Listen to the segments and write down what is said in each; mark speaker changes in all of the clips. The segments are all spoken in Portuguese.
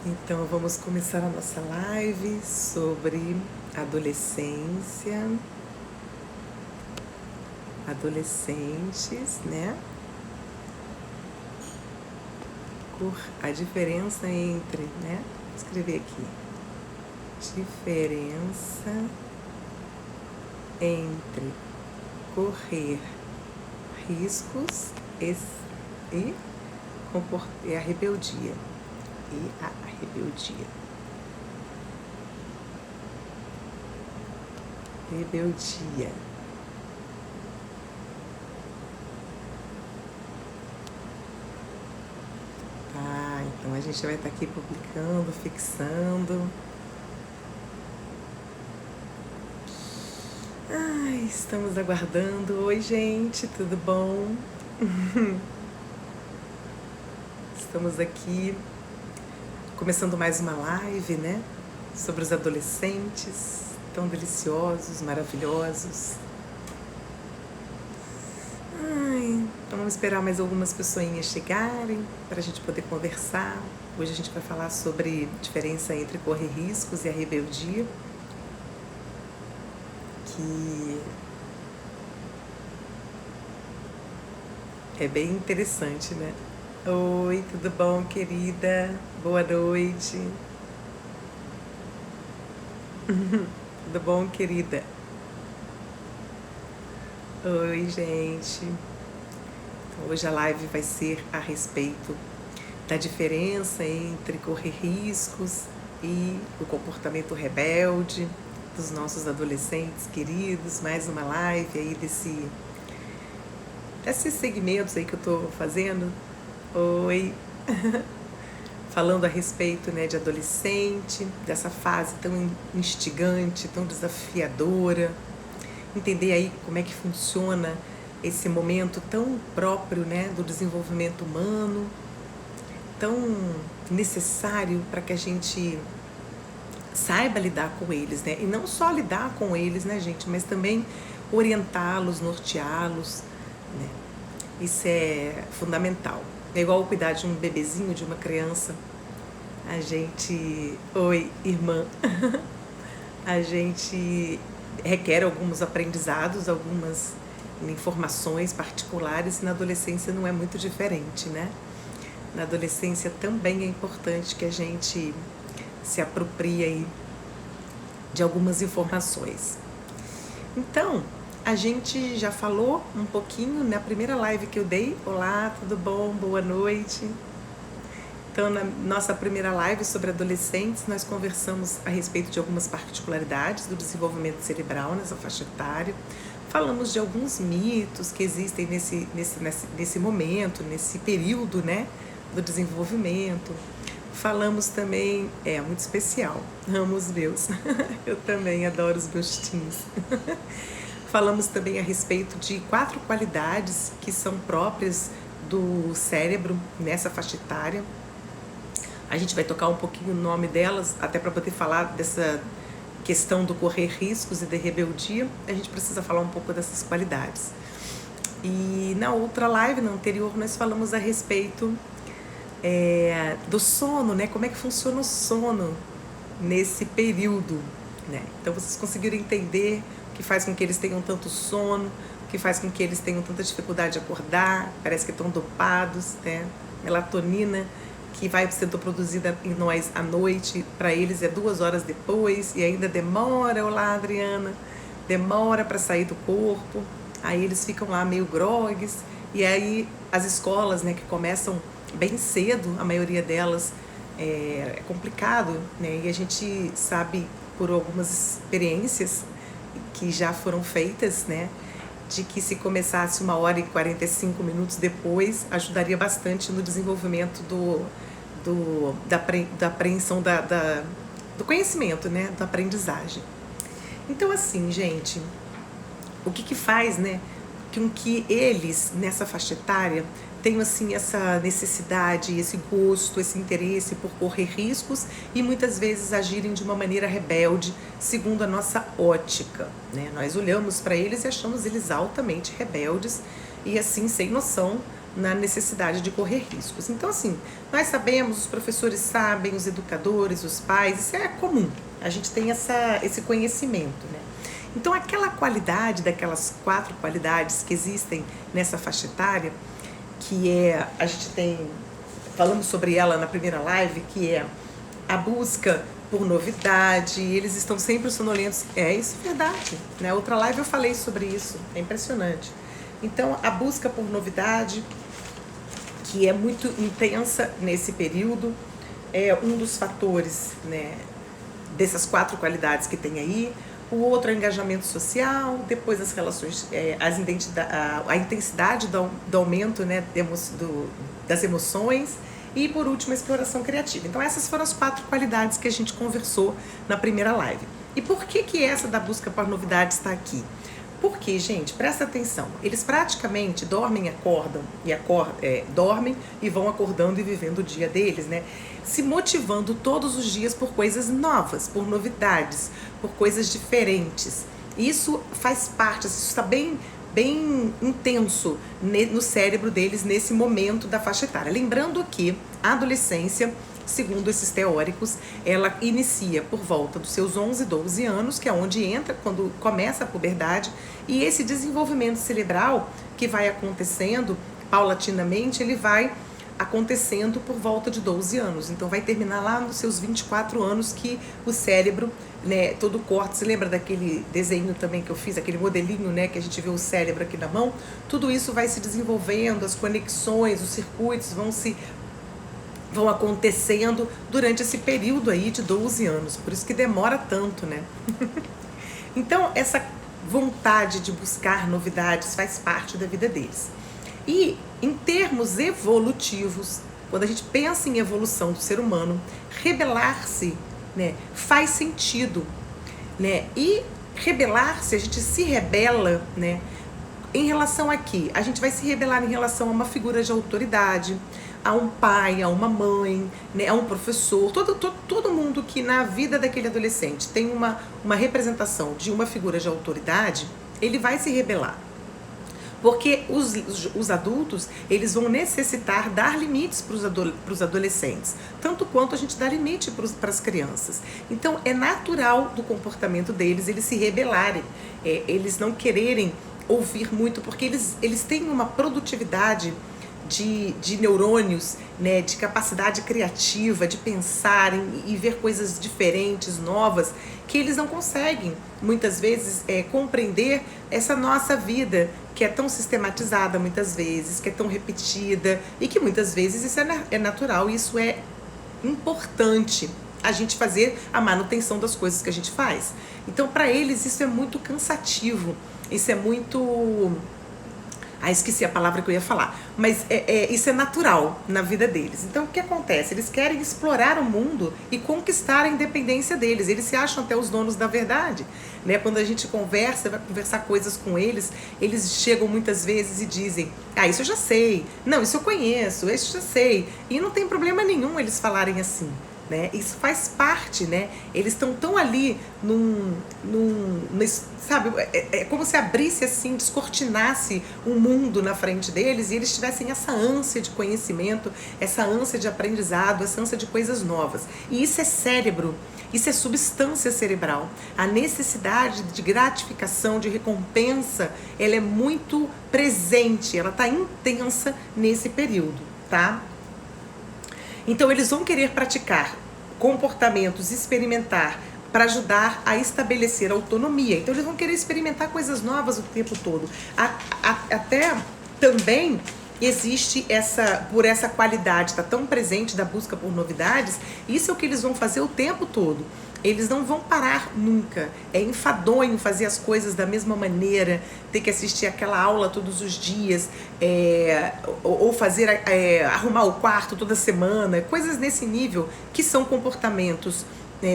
Speaker 1: Então vamos começar a nossa live sobre adolescência, adolescentes, né? A diferença entre, né? Vou escrever aqui. Diferença entre correr riscos e a rebeldia. Rebeldia. Tá, então a gente vai estar aqui publicando, fixando. Ai, estamos aguardando. Oi, gente, tudo bom? Estamos aqui começando mais uma live, né? Sobre os adolescentes tão deliciosos, maravilhosos. Ai, então vamos esperar mais algumas pessoinhas chegarem para a gente poder conversar. Hoje a gente vai falar sobre a diferença entre correr riscos e a rebeldia, que é bem interessante, né? Oi, tudo bom, querida? Boa noite. Tudo bom, querida? Oi, gente. Então, hoje a live vai ser a respeito da diferença entre correr riscos e o comportamento rebelde dos nossos adolescentes queridos. Mais uma live aí desses segmentos aí que eu tô fazendo. Oi! Falando a respeito, né, de adolescente, dessa fase tão instigante, tão desafiadora. Entender aí como é que funciona esse momento tão próprio, né, do desenvolvimento humano, tão necessário para que a gente saiba lidar com eles, né? E não só lidar com eles, né, gente, mas também orientá-los, norteá-los, né? Isso é fundamental. É igual cuidar de um bebezinho, de uma criança. A gente... Oi, irmã. A gente requer alguns aprendizados, algumas informações particulares, e na adolescência não é muito diferente, né? Na adolescência também é importante que a gente se aproprie aí de algumas informações. Então, a gente já falou um pouquinho na primeira live que eu dei. Olá, tudo bom? Boa noite. Então, na nossa primeira live sobre adolescentes, nós conversamos a respeito de algumas particularidades do desenvolvimento cerebral nessa faixa etária. Falamos de alguns mitos que existem nesse momento, nesse período, né, do desenvolvimento. Falamos também, muito especial, amo os meus, eu também adoro os meus teens. Falamos também a respeito de 4 qualidades que são próprias do cérebro nessa faixa etária. A gente vai tocar um pouquinho o nome delas, até para poder falar dessa questão do correr riscos e da rebeldia. A gente precisa falar um pouco dessas qualidades. E na outra live, na anterior, nós falamos a respeito do sono, né? Como é que funciona o sono nesse período, né? Então vocês conseguiram entender o que faz com que eles tenham tanto sono, o que faz com que eles tenham tanta dificuldade de acordar, parece que estão dopados, né? Melatonina, que vai sendo produzida em nós à noite, para eles é 2 horas depois, e ainda demora, olá Adriana, demora para sair do corpo, aí eles ficam lá meio grogues, e aí as escolas, né, que começam bem cedo, a maioria delas é complicado, né, e a gente sabe por algumas experiências que já foram feitas, né, de que se começasse 1h e 45 minutos depois, ajudaria bastante no desenvolvimento da apreensão do conhecimento, né, da aprendizagem. Então, assim, gente, o que faz, né, com que eles, nessa faixa etária, tenham, assim, essa necessidade, esse gosto, esse interesse por correr riscos e muitas vezes agirem de uma maneira rebelde, segundo a nossa ótica, né? Nós olhamos para eles e achamos eles altamente rebeldes e, assim, sem noção na necessidade de correr riscos. Então, assim, nós sabemos, os professores sabem, os educadores, os pais, isso é comum. A gente tem esse conhecimento, né? Então, aquela qualidade, daquelas 4 qualidades que existem nessa faixa etária, que é, a gente tem, falamos sobre ela na primeira live, que é a busca por novidade, eles estão sempre sonolentos. Isso é verdade, né? Outra live eu falei sobre isso, é impressionante. Então, a busca por novidade, que é muito intensa nesse período, é um dos fatores, né, dessas 4 qualidades que tem aí. O outro é o engajamento social, depois as relações, a intensidade do aumento, né, das emoções, e por último a exploração criativa. Então essas foram as 4 qualidades que a gente conversou na primeira live. E por que essa da busca por novidade está aqui? Porque, gente, presta atenção, eles praticamente dormem e vão acordando e vivendo o dia deles, né? Se motivando todos os dias por coisas novas, por novidades, por coisas diferentes. Isso faz parte, isso está bem intenso no cérebro deles nesse momento da faixa etária. Lembrando que a adolescência, segundo esses teóricos, ela inicia por volta dos seus 11, 12 anos, que é onde entra, quando começa a puberdade, e esse desenvolvimento cerebral que vai acontecendo paulatinamente, ele vai acontecendo por volta de 12 anos. Então vai terminar lá nos seus 24 anos que o cérebro, né, todo corte, se lembra daquele desenho também que eu fiz, aquele modelinho, né, que a gente vê o cérebro aqui na mão? Tudo isso vai se desenvolvendo, as conexões, os circuitos vão acontecendo durante esse período aí de 12 anos, por isso que demora tanto, né? Então, essa vontade de buscar novidades faz parte da vida deles. E, em termos evolutivos, quando a gente pensa em evolução do ser humano, rebelar-se, né, faz sentido, né? E rebelar-se, a gente se rebela, né, em relação a quê? A gente vai se rebelar em relação a uma figura de autoridade, a um pai, a uma mãe, né, a um professor, todo mundo que na vida daquele adolescente tem uma representação de uma figura de autoridade, ele vai se rebelar. Porque os adultos, eles vão necessitar dar limites para os adolescentes, tanto quanto a gente dá limite para as crianças. Então, é natural do comportamento deles, eles se rebelarem, eles não quererem ouvir muito, porque eles têm uma produtividade de neurônios, né, de capacidade criativa, de pensar e ver coisas diferentes, novas, que eles não conseguem, muitas vezes, compreender essa nossa vida, que é tão sistematizada muitas vezes, que é tão repetida, e que muitas vezes isso é natural, e isso é importante, a gente fazer a manutenção das coisas que a gente faz. Então, para eles, isso é muito cansativo, isso é muito... esqueci a palavra que eu ia falar. Mas isso é natural na vida deles. Então, o que acontece? Eles querem explorar o mundo e conquistar a independência deles. Eles se acham até os donos da verdade, né? Quando a gente conversa, vai conversar coisas com eles, eles chegam muitas vezes e dizem: isso eu já sei. Não, isso eu conheço, isso eu já sei. E não tem problema nenhum eles falarem assim. Né? Isso faz parte, né? Eles estão tão ali sabe, é como se abrisse assim, descortinasse um mundo na frente deles e eles tivessem essa ânsia de conhecimento, essa ânsia de aprendizado, essa ânsia de coisas novas. E isso é cérebro, isso é substância cerebral. A necessidade de gratificação, de recompensa, ela é muito presente, ela está intensa nesse período, tá? Então eles vão querer praticar comportamentos, experimentar, para ajudar a estabelecer autonomia. Então eles vão querer experimentar coisas novas o tempo todo. Até também existe por essa qualidade, está tão presente da busca por novidades, isso é o que eles vão fazer o tempo todo. Eles não vão parar nunca. É enfadonho fazer as coisas da mesma maneira, ter que assistir aquela aula todos os dias, ou fazer, arrumar o quarto toda semana, coisas nesse nível, que são comportamentos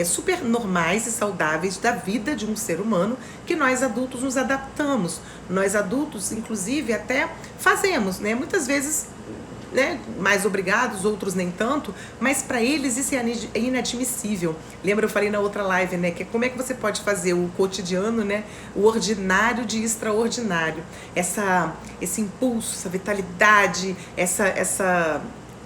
Speaker 1: super normais e saudáveis da vida de um ser humano, que nós adultos nos adaptamos. Nós adultos, inclusive, até fazemos, né? Muitas vezes né, mais obrigados, outros nem tanto, mas para eles isso é inadmissível. Lembra, eu falei na outra live, né, que como é que você pode fazer o cotidiano, né, o ordinário de extraordinário. Esse impulso, essa vitalidade, essa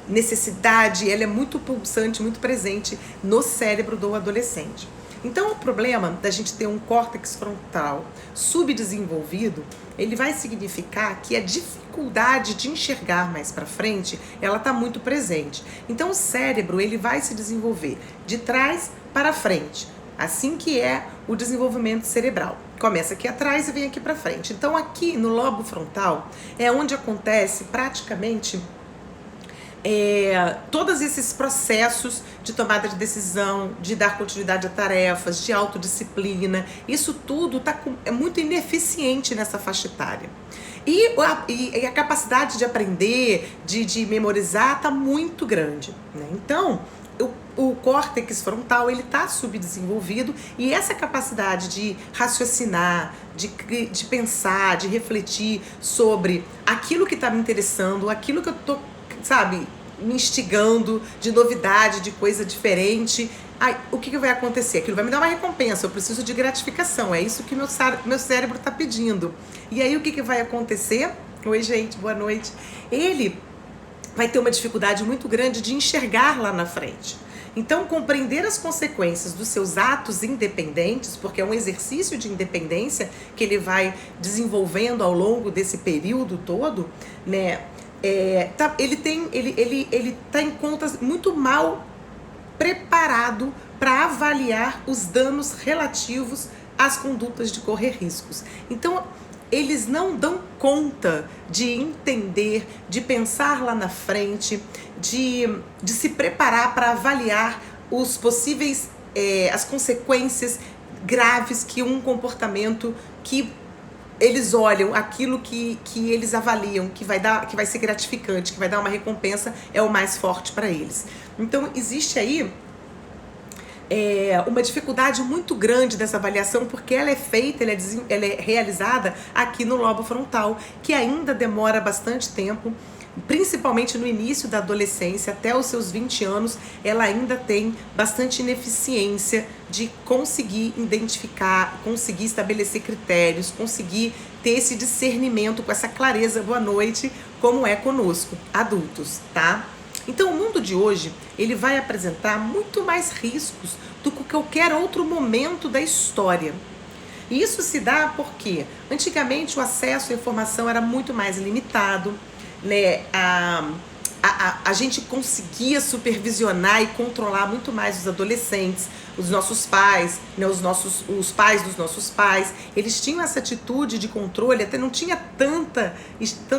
Speaker 1: necessidade, ela é muito pulsante, muito presente no cérebro do adolescente. Então, o problema da gente ter um córtex frontal subdesenvolvido, ele vai significar que a dificuldade de enxergar mais para frente, ela está muito presente. Então, o cérebro, ele vai se desenvolver de trás para frente, assim que é o desenvolvimento cerebral. Começa aqui atrás e vem aqui para frente. Então, aqui no lobo frontal é onde acontece praticamente todos esses processos de tomada de decisão, de dar continuidade a tarefas, de autodisciplina, isso tudo é muito ineficiente nessa faixa etária. E a capacidade de aprender, de memorizar, está muito grande, né? Então, o córtex frontal, ele está subdesenvolvido, e essa capacidade de raciocinar, de pensar, de refletir sobre aquilo que está me interessando, aquilo que eu estou, sabe, me instigando de novidade, de coisa diferente. O que vai acontecer? Aquilo vai me dar uma recompensa, eu preciso de gratificação, é isso que meu cérebro está pedindo. E aí o que vai acontecer? Oi, gente, boa noite. Ele vai ter uma dificuldade muito grande de enxergar lá na frente. Então, compreender as consequências dos seus atos independentes, porque é um exercício de independência que ele vai desenvolvendo ao longo desse período todo, né? Ele tá em contas muito mal preparado para avaliar os danos relativos às condutas de correr riscos. Então, eles não dão conta de entender, de pensar lá na frente, de se preparar para avaliar os possíveis, as consequências graves que um comportamento que eles olham, aquilo que eles avaliam, que vai ser gratificante, que vai dar uma recompensa, é o mais forte para eles. Então, existe aí uma dificuldade muito grande dessa avaliação, porque ela é feita, ela é realizada aqui no lobo frontal, que ainda demora bastante tempo, principalmente no início da adolescência, até os seus 20 anos, ela ainda tem bastante ineficiência de conseguir identificar, conseguir estabelecer critérios, conseguir ter esse discernimento com essa clareza, boa noite, como é conosco, adultos, tá? Então, o mundo de hoje, ele vai apresentar muito mais riscos do que qualquer outro momento da história. E isso se dá porque, antigamente, o acesso à informação era muito mais limitado, né? A gente conseguia supervisionar e controlar muito mais os adolescentes, os nossos pais, né, os pais dos nossos pais, eles tinham essa atitude de controle, até não tinha tanta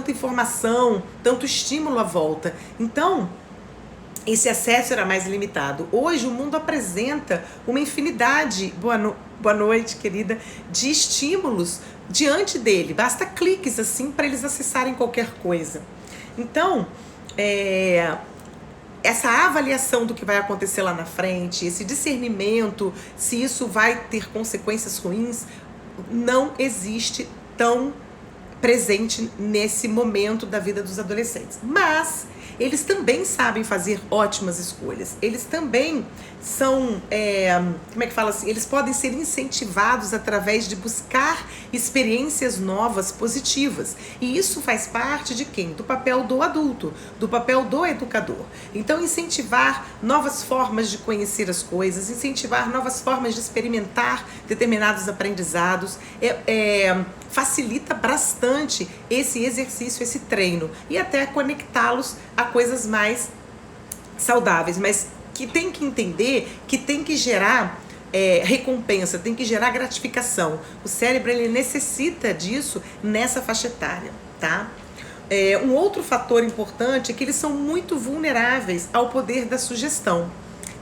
Speaker 1: informação, tanto estímulo à volta. Então, esse acesso era mais limitado. Hoje o mundo apresenta uma infinidade, boa noite, querida, de estímulos diante dele. Basta cliques assim para eles acessarem qualquer coisa. Então, essa avaliação do que vai acontecer lá na frente, esse discernimento, se isso vai ter consequências ruins, não existe tão presente nesse momento da vida dos adolescentes. Mas eles também sabem fazer ótimas escolhas. Eles também são, como é que fala assim? Eles podem ser incentivados através de buscar experiências novas, positivas. E isso faz parte de quem? Do papel do adulto, do papel do educador. Então, incentivar novas formas de conhecer as coisas, incentivar novas formas de experimentar determinados aprendizados, facilita bastante esse exercício, esse treino, e até conectá-los a coisas mais saudáveis, mas que tem que entender que tem que gerar recompensa, tem que gerar gratificação. O cérebro, ele necessita disso nessa faixa etária, tá? Um outro fator importante é que eles são muito vulneráveis ao poder da sugestão.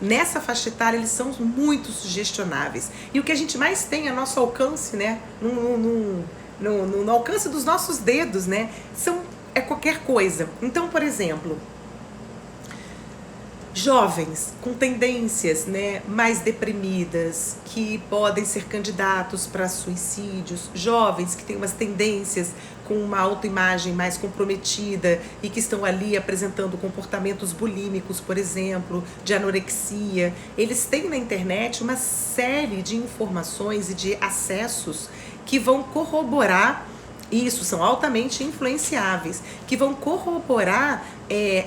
Speaker 1: Nessa faixa etária, eles são muito sugestionáveis. E o que a gente mais tem a nosso alcance, né? No alcance dos nossos dedos, né? É qualquer coisa. Então, por exemplo, jovens com tendências, né, mais deprimidas, que podem ser candidatos para suicídios, jovens que têm umas tendências com uma autoimagem mais comprometida e que estão ali apresentando comportamentos bulímicos, por exemplo, de anorexia. Eles têm na internet uma série de informações e de acessos que vão corroborar isso, são altamente influenciáveis, que vão corroborar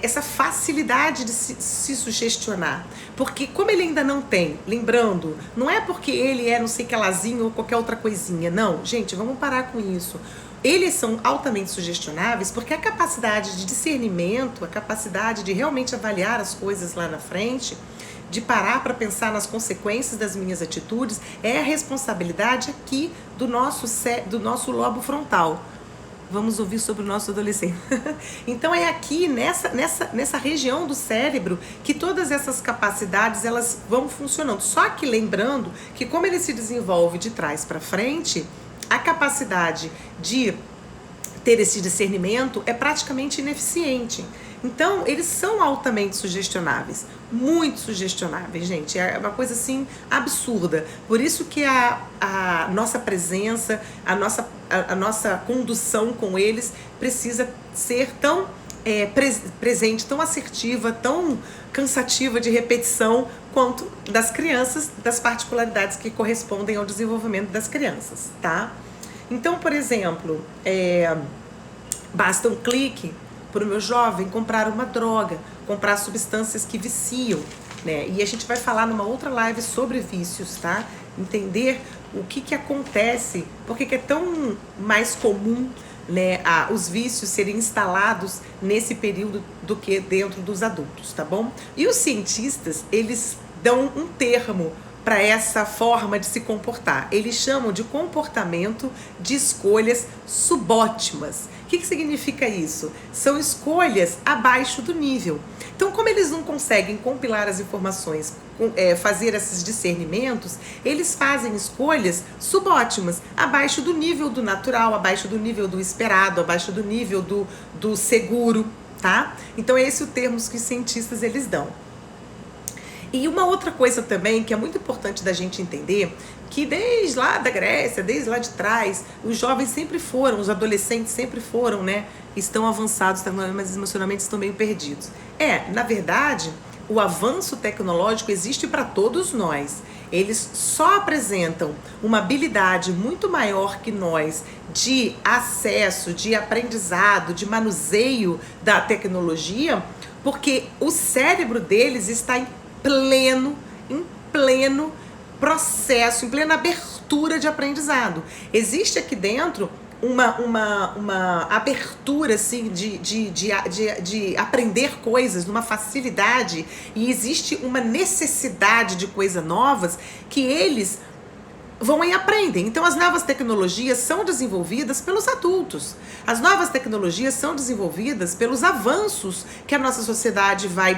Speaker 1: essa facilidade de se sugestionar. Porque como ele ainda não tem, lembrando, não é porque ele é não sei que lazinho ou qualquer outra coisinha, não, gente, vamos parar com isso. Eles são altamente sugestionáveis porque a capacidade de discernimento, a capacidade de realmente avaliar as coisas lá na frente, de parar para pensar nas consequências das minhas atitudes, é a responsabilidade aqui do nosso lobo frontal. Vamos ouvir sobre o nosso adolescente. Então é aqui, nessa região do cérebro, que todas essas capacidades elas vão funcionando. Só que lembrando que como ele se desenvolve de trás para frente, a capacidade de ter esse discernimento é praticamente ineficiente. Então, eles são altamente sugestionáveis, muito sugestionáveis, gente. É uma coisa assim absurda. Por isso que a nossa presença, a nossa condução com eles precisa ser tão presente, tão assertiva, tão cansativa de repetição quanto das crianças, das particularidades que correspondem ao desenvolvimento das crianças, tá? Então, por exemplo, basta um clique para o meu jovem comprar uma droga, comprar substâncias que viciam, né? E a gente vai falar numa outra live sobre vícios, tá? Entender o que acontece, porque que é tão mais comum, né, os vícios serem instalados nesse período do que dentro dos adultos, tá bom? E os cientistas, eles dão um termo para essa forma de se comportar. Eles chamam de comportamento de escolhas subótimas. O que significa isso? São escolhas abaixo do nível. Então, como eles não conseguem compilar as informações, fazer esses discernimentos, eles fazem escolhas subótimas, abaixo do nível do natural, abaixo do nível do esperado, abaixo do nível do seguro, tá? Então, esse é o termo que os cientistas eles dão. E uma outra coisa também que é muito importante da gente entender, que desde lá da Grécia, desde lá de trás, os jovens sempre foram, os adolescentes sempre foram, né? Estão avançados, mas emocionalmente estão meio perdidos. Na verdade, o avanço tecnológico existe para todos nós. Eles só apresentam uma habilidade muito maior que nós de acesso, de aprendizado, de manuseio da tecnologia, porque o cérebro deles está em pleno processo, em plena abertura de aprendizado. Existe aqui dentro uma abertura assim, de aprender coisas, numa facilidade, e existe uma necessidade de coisas novas que eles vão e aprendem. Então, as novas tecnologias são desenvolvidas pelos adultos. As novas tecnologias são desenvolvidas pelos avanços que a nossa sociedade vai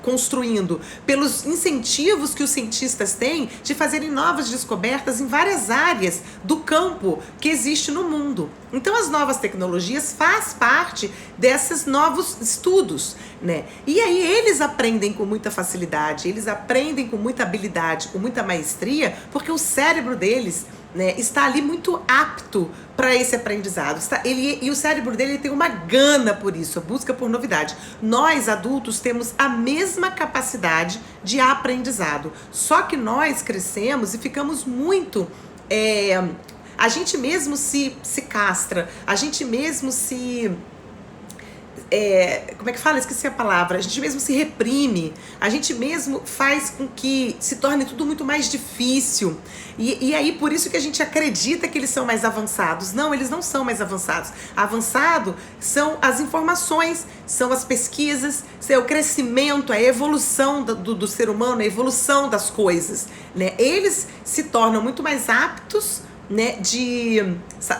Speaker 1: construindo, pelos incentivos que os cientistas têm de fazerem novas descobertas em várias áreas do campo que existe no mundo. Então, as novas tecnologias fazem parte desses novos estudos, né? E aí eles aprendem com muita facilidade, eles aprendem com muita habilidade, com muita maestria, porque o cérebro deles, né, está ali muito apto para esse aprendizado. E o cérebro dele tem uma gana por isso, a busca por novidade. Nós, adultos, temos a mesma capacidade de aprendizado, só que nós crescemos e ficamos muito... a gente mesmo se castra, a gente mesmo se... como é que fala? Esqueci a palavra. A gente mesmo se reprime, a gente mesmo faz com que se torne tudo muito mais difícil. E aí, por isso que a gente acredita que eles são mais avançados. Não, eles não são mais avançados. Avançado são as informações, são as pesquisas, é o crescimento, a evolução do ser humano, a evolução das coisas, né? Eles se tornam muito mais aptos, né,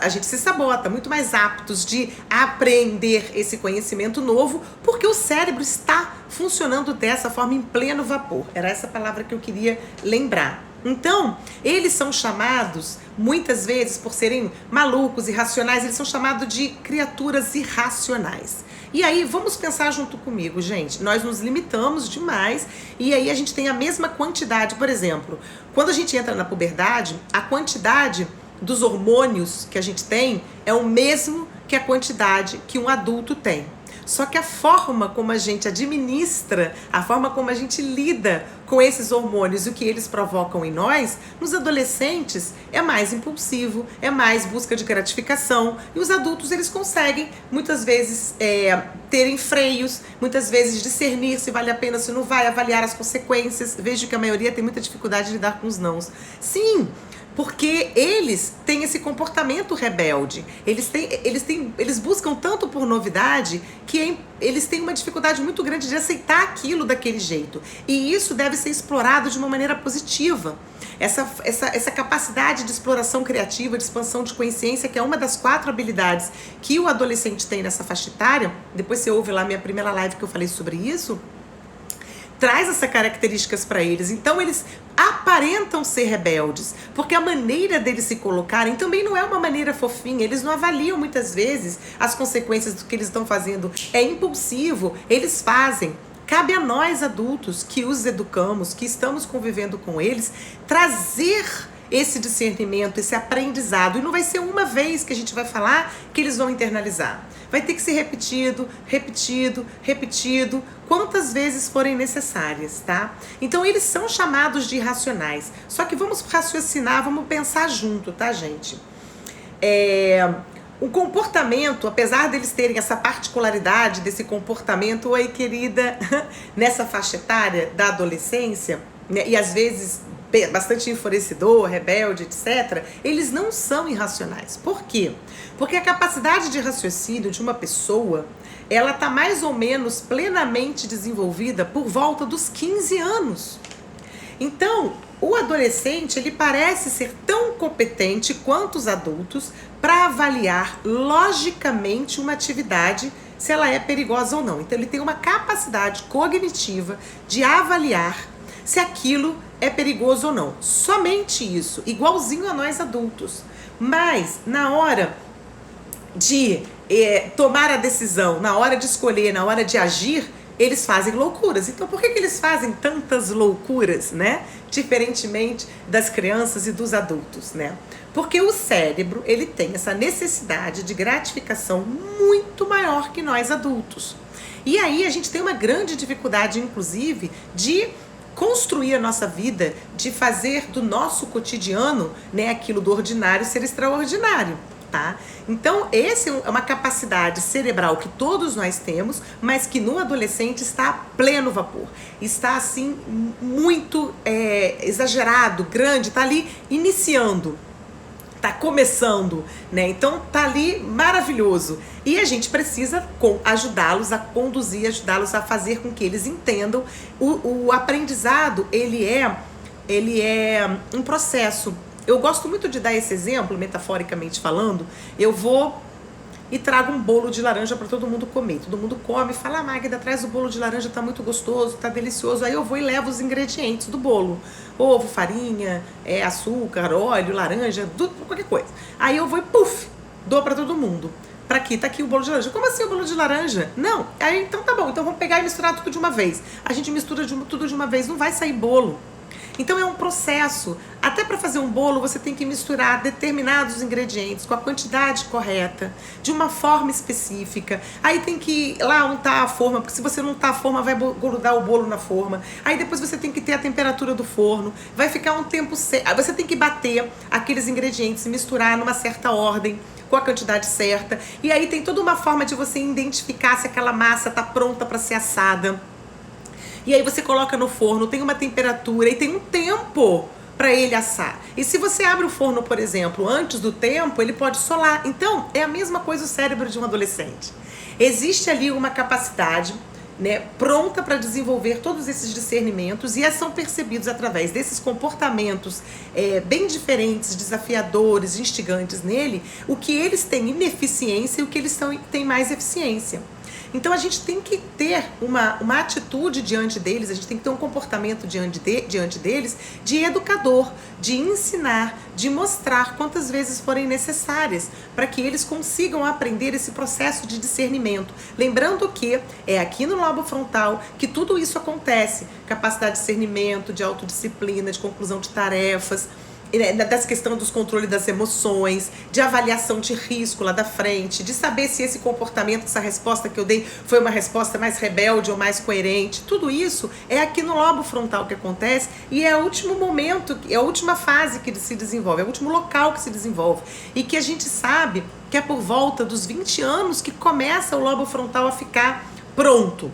Speaker 1: a gente se sabota, muito mais aptos de aprender esse conhecimento novo, porque o cérebro está funcionando dessa forma em pleno vapor. Era essa palavra que eu queria lembrar. Então, eles são chamados, muitas vezes, por serem malucos, irracionais, eles são chamados de criaturas irracionais. E aí, vamos pensar junto comigo, gente. Nós nos limitamos demais e aí a gente tem a mesma quantidade. Por exemplo, quando a gente entra na puberdade, a quantidade dos hormônios que a gente tem é o mesmo que a quantidade que um adulto tem. Só que a forma como a gente administra, a forma como a gente lida com esses hormônios e o que eles provocam em nós, nos adolescentes é mais impulsivo, é mais busca de gratificação. E os adultos, eles conseguem, muitas vezes, terem freios, muitas vezes discernir se vale a pena, se não vai, avaliar as consequências. Vejo que a maioria tem muita dificuldade de lidar com os nãos. Sim, porque eles têm esse comportamento rebelde, eles buscam tanto por novidade que eles têm uma dificuldade muito grande de aceitar aquilo daquele jeito. E isso deve ser explorado de uma maneira positiva. Essa capacidade de exploração criativa, de expansão de consciência, que é uma das 4 habilidades que o adolescente tem nessa faixa etária, depois você ouve lá minha primeira live que eu falei sobre isso, traz essas características para eles. Então eles aparentam ser rebeldes, porque a maneira deles se colocarem também não é uma maneira fofinha. Eles não avaliam muitas vezes as consequências do que eles estão fazendo. É impulsivo, eles fazem. Cabe a nós adultos que os educamos, que estamos convivendo com eles, trazer esse discernimento, esse aprendizado. E não vai ser uma vez que a gente vai falar que eles vão internalizar. Vai ter que ser repetido, repetido, repetido, quantas vezes forem necessárias, tá? Então eles são chamados de irracionais. Só que vamos raciocinar, vamos pensar junto, tá, gente? O comportamento, apesar deles terem essa particularidade desse comportamento, oi querida, nessa faixa etária da adolescência, né, e às vezes bastante enfurecedor, rebelde, etc., eles não são irracionais. Por quê? Porque a capacidade de raciocínio de uma pessoa, ela está mais ou menos plenamente desenvolvida por volta dos 15 anos. Então, o adolescente, ele parece ser tão competente quanto os adultos para avaliar logicamente uma atividade, se ela é perigosa ou não. Então, ele tem uma capacidade cognitiva de avaliar se aquilo é perigoso ou não. Somente isso, igualzinho a nós adultos. Mas, na hora de tomar a decisão, na hora de escolher, na hora de agir, eles fazem loucuras. Então, por que eles fazem tantas loucuras, né? Diferentemente das crianças e dos adultos, né? Porque o cérebro, ele tem essa necessidade de gratificação muito maior que nós adultos. E aí a gente tem uma grande dificuldade, inclusive, de construir a nossa vida, de fazer do nosso cotidiano, né, aquilo do ordinário ser extraordinário, tá? Então, essa é uma capacidade cerebral que todos nós temos, mas que no adolescente está a pleno vapor. Está, assim, muito exagerado, grande, está ali iniciando. Tá começando, né? Então tá ali maravilhoso. E a gente precisa ajudá-los a conduzir, ajudá-los a fazer com que eles entendam. O aprendizado, ele é um processo. Eu gosto muito de dar esse exemplo, metaforicamente falando. Eu vou e trago um bolo de laranja para todo mundo comer. Todo mundo come e fala, Magda, traz o bolo de laranja, tá muito gostoso, tá delicioso. Aí eu vou e levo os ingredientes do bolo. Ovo, farinha, açúcar, óleo, laranja, tudo, qualquer coisa. Aí eu vou e puf, dou para todo mundo. Pra aqui, tá aqui o bolo de laranja. Como assim o bolo de laranja? Não. Aí então tá bom, então vamos pegar e misturar tudo de uma vez. A gente mistura tudo de uma vez, não vai sair bolo. Então é um processo. Até para fazer um bolo você tem que misturar determinados ingredientes com a quantidade correta, de uma forma específica. Aí tem que lá untar a forma, porque se você não untar a forma vai grudar o bolo na forma. Aí depois você tem que ter a temperatura do forno. Vai ficar um tempo certo. Aí você tem que bater aqueles ingredientes e misturar numa certa ordem, com a quantidade certa. E aí tem toda uma forma de você identificar se aquela massa está pronta para ser assada. E aí você coloca no forno, tem uma temperatura e tem um tempo para ele assar. E se você abre o forno, por exemplo, antes do tempo, ele pode solar. Então, é a mesma coisa o cérebro de um adolescente. Existe ali uma capacidade, né, pronta para desenvolver todos esses discernimentos e são percebidos através desses comportamentos bem diferentes, desafiadores, instigantes nele, o que eles têm ineficiência e o que eles têm mais eficiência. Então a gente tem que ter uma atitude diante deles, a gente tem que ter um comportamento diante deles de educador, de ensinar, de mostrar quantas vezes forem necessárias para que eles consigam aprender esse processo de discernimento. Lembrando que é aqui no lobo frontal que tudo isso acontece, capacidade de discernimento, de autodisciplina, de conclusão de tarefas, dessa questão dos controles das emoções, de avaliação de risco lá da frente, de saber se esse comportamento, essa resposta que eu dei foi uma resposta mais rebelde ou mais coerente. Tudo isso é aqui no lobo frontal que acontece e é o último momento, é a última fase que se desenvolve, é o último local que se desenvolve e que a gente sabe que é por volta dos 20 anos que começa o lobo frontal a ficar pronto.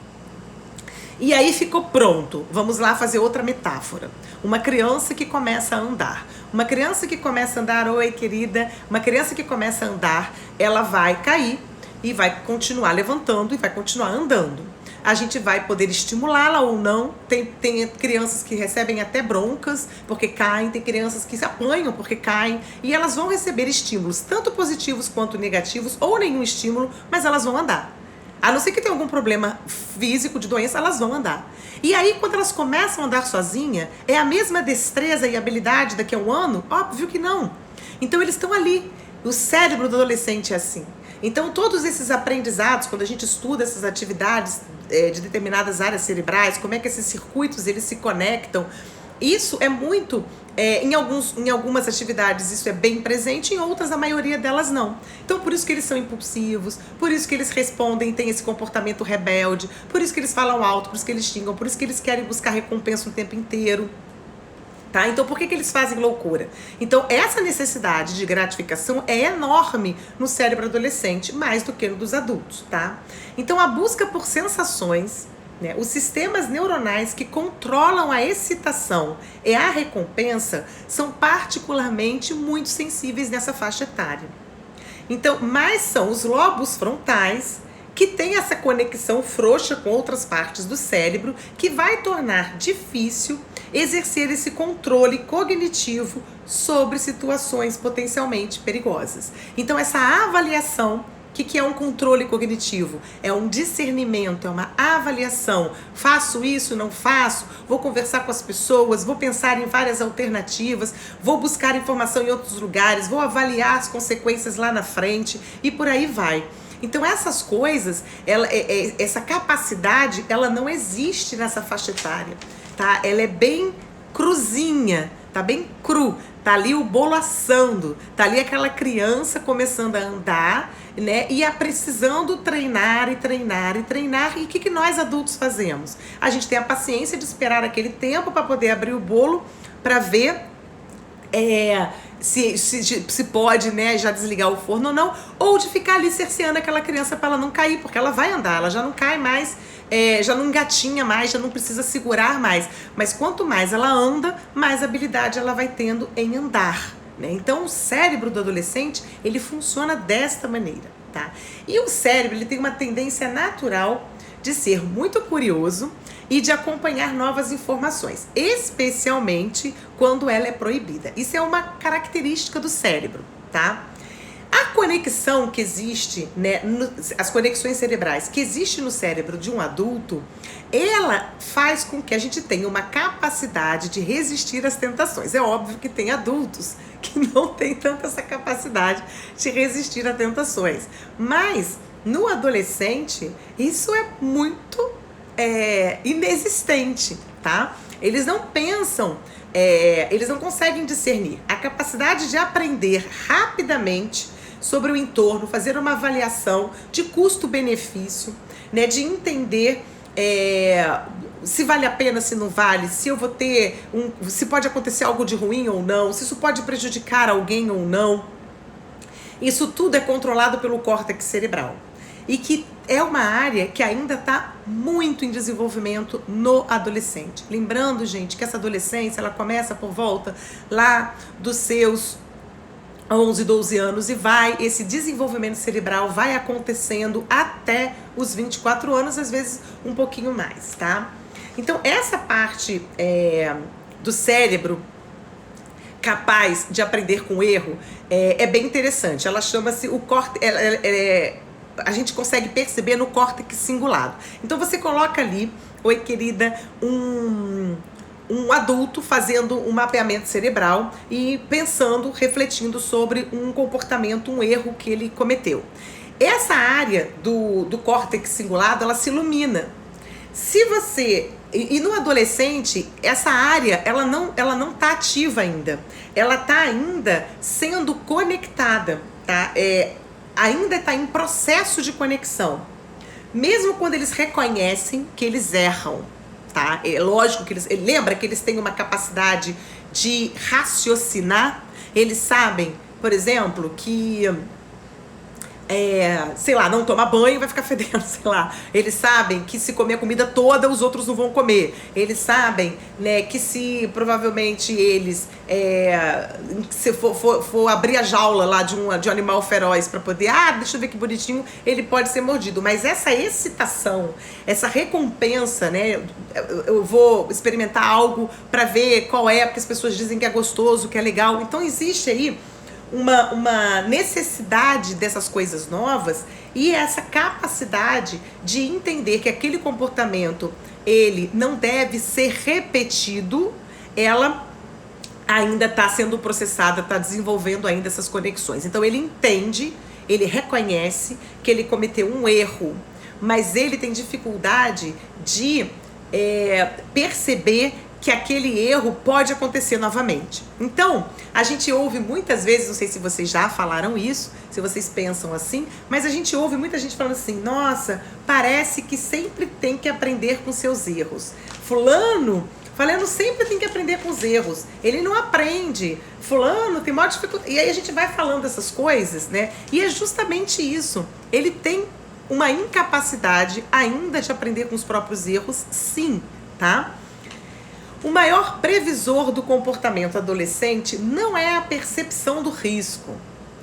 Speaker 1: E aí ficou pronto. Vamos lá fazer outra metáfora. Uma criança que começa a andar. Uma criança que começa a andar, oi querida, uma criança que começa a andar, ela vai cair e vai continuar levantando e vai continuar andando. A gente vai poder estimulá-la ou não. Tem crianças que recebem até broncas porque caem, tem crianças que se apanham porque caem e elas vão receber estímulos, tanto positivos quanto negativos, ou nenhum estímulo, mas elas vão andar. A não ser que tenha algum problema físico de doença, elas vão andar. E aí, quando elas começam a andar sozinha, é a mesma destreza e habilidade daqui a um ano? Óbvio que não. Então, eles estão ali. O cérebro do adolescente é assim. Então, todos esses aprendizados, quando a gente estuda essas atividades de determinadas áreas cerebrais, como é que esses circuitos eles se conectam, isso é muito... em algumas atividades isso é bem presente, em outras a maioria delas não. Então por isso que eles são impulsivos, por isso que eles respondem, têm esse comportamento rebelde, por isso que eles falam alto, por isso que eles xingam, por isso que eles querem buscar recompensa o tempo inteiro. Tá? Então por que eles fazem loucura? Então essa necessidade de gratificação é enorme no cérebro adolescente, mais do que no dos adultos. Tá? Então a busca por sensações, os sistemas neuronais que controlam a excitação e a recompensa são particularmente muito sensíveis nessa faixa etária. Então, mas são os lobos frontais que têm essa conexão frouxa com outras partes do cérebro que vai tornar difícil exercer esse controle cognitivo sobre situações potencialmente perigosas. Então, essa avaliação, o que é um controle cognitivo? É um discernimento, é uma avaliação. Faço isso, não faço? Vou conversar com as pessoas, vou pensar em várias alternativas, vou buscar informação em outros lugares, vou avaliar as consequências lá na frente e por aí vai. Então essas coisas, essa capacidade, ela não existe nessa faixa etária, tá? Ela é bem cruzinha, tá bem cru. Tá ali o bolo assando, tá ali aquela criança começando a andar, né? E precisando treinar e treinar e treinar. E o que nós adultos fazemos? A gente tem a paciência de esperar aquele tempo para poder abrir o bolo para ver se pode, né, já desligar o forno ou não, ou de ficar ali cerceando aquela criança para ela não cair, porque ela vai andar, ela já não cai mais, já não engatinha mais, já não precisa segurar mais. Mas quanto mais ela anda, mais habilidade ela vai tendo em andar, né? Então o cérebro do adolescente, ele funciona desta maneira, tá? E o cérebro, ele tem uma tendência natural de ser muito curioso e de acompanhar novas informações, especialmente quando ela é proibida. Isso é uma característica do cérebro, tá? A conexão que existe, né, as conexões cerebrais que existe no cérebro de um adulto, ela faz com que a gente tenha uma capacidade de resistir às tentações. É óbvio que tem adultos que não têm tanta essa capacidade de resistir a tentações, mas no adolescente isso é muito inexistente, tá? Eles não pensam, eles não conseguem discernir. A capacidade de aprender rapidamente sobre o entorno, fazer uma avaliação de custo-benefício, né, de entender se vale a pena, se não vale, se eu vou ter se pode acontecer algo de ruim ou não, se isso pode prejudicar alguém ou não. Isso tudo é controlado pelo córtex cerebral. E que é uma área que ainda está muito em desenvolvimento no adolescente. Lembrando, gente, que essa adolescência, ela começa por volta lá dos seus 11, 12 anos e esse desenvolvimento cerebral vai acontecendo até os 24 anos, às vezes um pouquinho mais, tá? Então, essa parte do cérebro capaz de aprender com erro é bem interessante. Ela chama-se a gente consegue perceber no córtex cingulado. Então você coloca ali, oi querida, um adulto fazendo um mapeamento cerebral e pensando, refletindo sobre um comportamento, um erro que ele cometeu. Essa área do córtex cingulado, ela se ilumina. Se você... E no adolescente, essa área, ela não tá ativa ainda. Ela tá ainda sendo conectada, tá? Ainda está em processo de conexão. Mesmo quando eles reconhecem que eles erram, tá? É lógico que lembra que eles têm uma capacidade de raciocinar. Eles sabem, por exemplo, que sei lá, não toma banho, vai ficar fedendo, sei lá. Eles sabem que se comer a comida toda, os outros não vão comer. Eles sabem, né, que se provavelmente eles se for abrir a jaula lá de um animal feroz para poder, deixa eu ver que bonitinho, ele pode ser mordido. Mas essa excitação, essa recompensa, né, eu vou experimentar algo para ver qual é, porque as pessoas dizem que é gostoso, que é legal. Então existe aí uma necessidade dessas coisas novas e essa capacidade de entender que aquele comportamento ele não deve ser repetido, ela ainda está sendo processada, está desenvolvendo ainda essas conexões. Então ele entende, ele reconhece que ele cometeu um erro, mas ele tem dificuldade de perceber que aquele erro pode acontecer novamente. Então, a gente ouve muitas vezes, não sei se vocês já falaram isso, se vocês pensam assim, mas a gente ouve muita gente falando assim, nossa, parece que sempre tem que aprender com seus erros. Fulano sempre tem que aprender com os erros. Ele não aprende. Fulano tem maior dificuldade. E aí a gente vai falando essas coisas, né? E é justamente isso. Ele tem uma incapacidade ainda de aprender com os próprios erros, sim, tá? O maior previsor do comportamento adolescente não é a percepção do risco,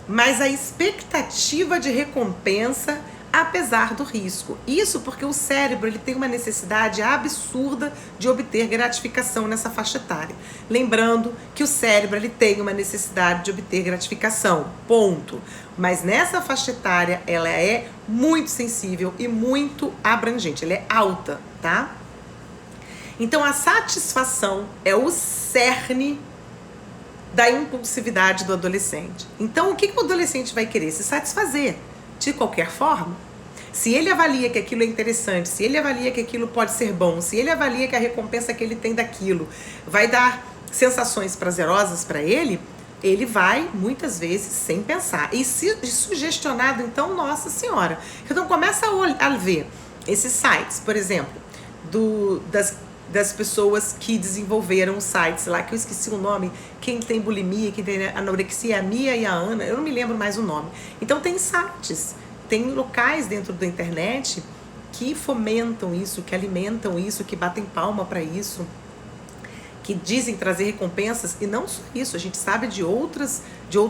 Speaker 1: mas a expectativa de recompensa apesar do risco. Isso porque o cérebro ele tem uma necessidade absurda de obter gratificação nessa faixa etária. Lembrando que o cérebro ele tem uma necessidade de obter gratificação, ponto. Mas nessa faixa etária ela é muito sensível e muito abrangente, ela é alta, tá? Então a satisfação é o cerne da impulsividade do adolescente. Então o que o adolescente vai querer? Se satisfazer de qualquer forma. Se ele avalia que aquilo é interessante, se ele avalia que aquilo pode ser bom, se ele avalia que a recompensa que ele tem daquilo vai dar sensações prazerosas para ele, ele vai muitas vezes sem pensar. E se sugestionado, então, nossa senhora. Então começa a ver esses sites, por exemplo, das pessoas que desenvolveram sites lá, que eu esqueci o nome, quem tem bulimia, quem tem anorexia, a Mia e a Ana, eu não me lembro mais o nome. Então tem sites, tem locais dentro da internet que fomentam isso, que alimentam isso, que batem palma para isso, que dizem trazer recompensas, e não só isso, a gente sabe de outros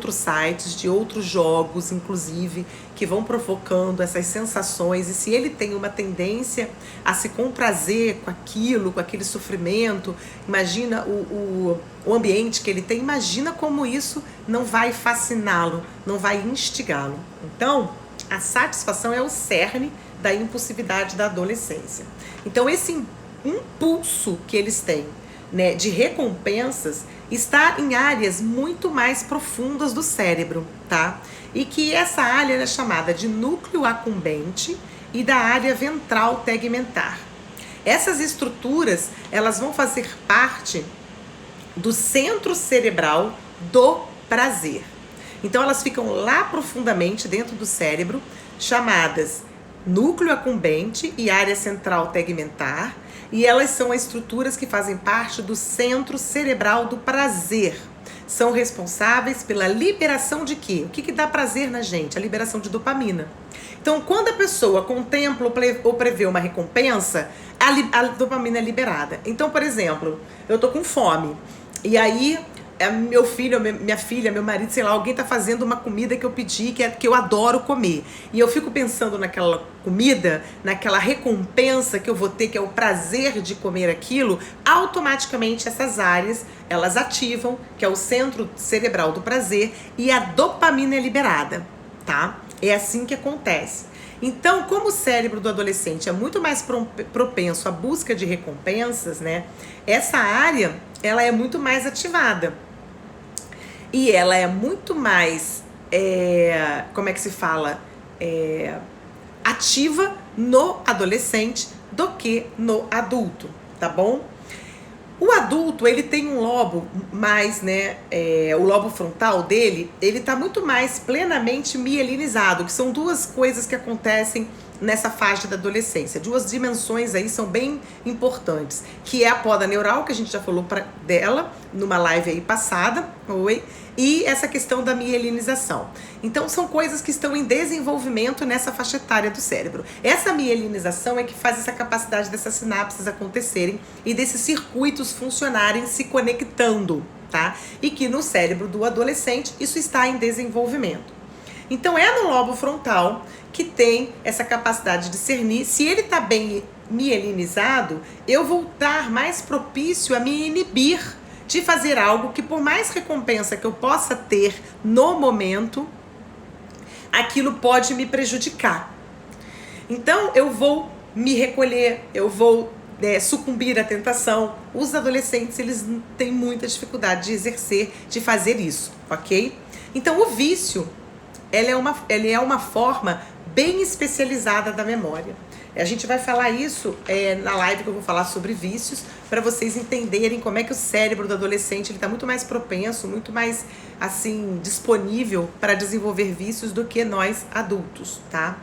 Speaker 1: sites, de outros jogos, inclusive, que vão provocando essas sensações, e se ele tem uma tendência a se comprazer com aquilo, com aquele sofrimento, imagina o ambiente que ele tem, imagina como isso não vai fasciná-lo, não vai instigá-lo. Então, a satisfação é o cerne da impulsividade da adolescência. Então, esse impulso que eles têm, né, de recompensas, está em áreas muito mais profundas do cérebro, tá? E que essa área é chamada de núcleo acumbente e da área ventral tegmentar. Essas estruturas, elas vão fazer parte do centro cerebral do prazer. Então elas ficam lá profundamente dentro do cérebro, chamadas núcleo acumbente e área central tegmentar, e elas são as estruturas que fazem parte do centro cerebral do prazer. São responsáveis pela liberação de quê? O que dá prazer na gente? A liberação de dopamina. Então, quando a pessoa contempla ou prevê uma recompensa, a dopamina é liberada. Então, por exemplo, eu tô com fome, e aí meu filho, minha filha, meu marido, sei lá, alguém tá fazendo uma comida que eu pedi, que eu adoro comer. E eu fico pensando naquela comida, naquela recompensa que eu vou ter, que é o prazer de comer aquilo, automaticamente essas áreas, elas ativam, que é o centro cerebral do prazer, e a dopamina é liberada, tá? É assim que acontece. Então, como o cérebro do adolescente é muito mais propenso à busca de recompensas, né? Essa área, ela é muito mais ativada. E ela é muito mais, como é que se fala? Ativa no adolescente do que no adulto, tá bom? O adulto, ele tem um lobo mais, né, o lobo frontal dele, ele tá muito mais plenamente mielinizado, que são duas coisas que acontecem nessa faixa da adolescência. Duas dimensões aí são bem importantes, que é a poda neural, que a gente já falou dela numa live aí passada, e essa questão da mielinização. Então, são coisas que estão em desenvolvimento nessa faixa etária do cérebro. Essa mielinização é que faz essa capacidade dessas sinapses acontecerem e desses circuitos funcionarem se conectando, tá? E que no cérebro do adolescente isso está em desenvolvimento. Então, é no lobo frontal que tem essa capacidade de discernir. Se ele está bem mielinizado, eu vou estar mais propício a me inibir de fazer algo que, por mais recompensa que eu possa ter no momento, aquilo pode me prejudicar. Então, eu vou me recolher, eu vou sucumbir à tentação. Os adolescentes, eles têm muita dificuldade de exercer, de fazer isso, ok? Então, o vício, ele é uma forma bem especializada da memória. A gente vai falar isso na live que eu vou falar sobre vícios, para vocês entenderem como é que o cérebro do adolescente está muito mais propenso, muito mais assim disponível para desenvolver vícios do que nós adultos, tá?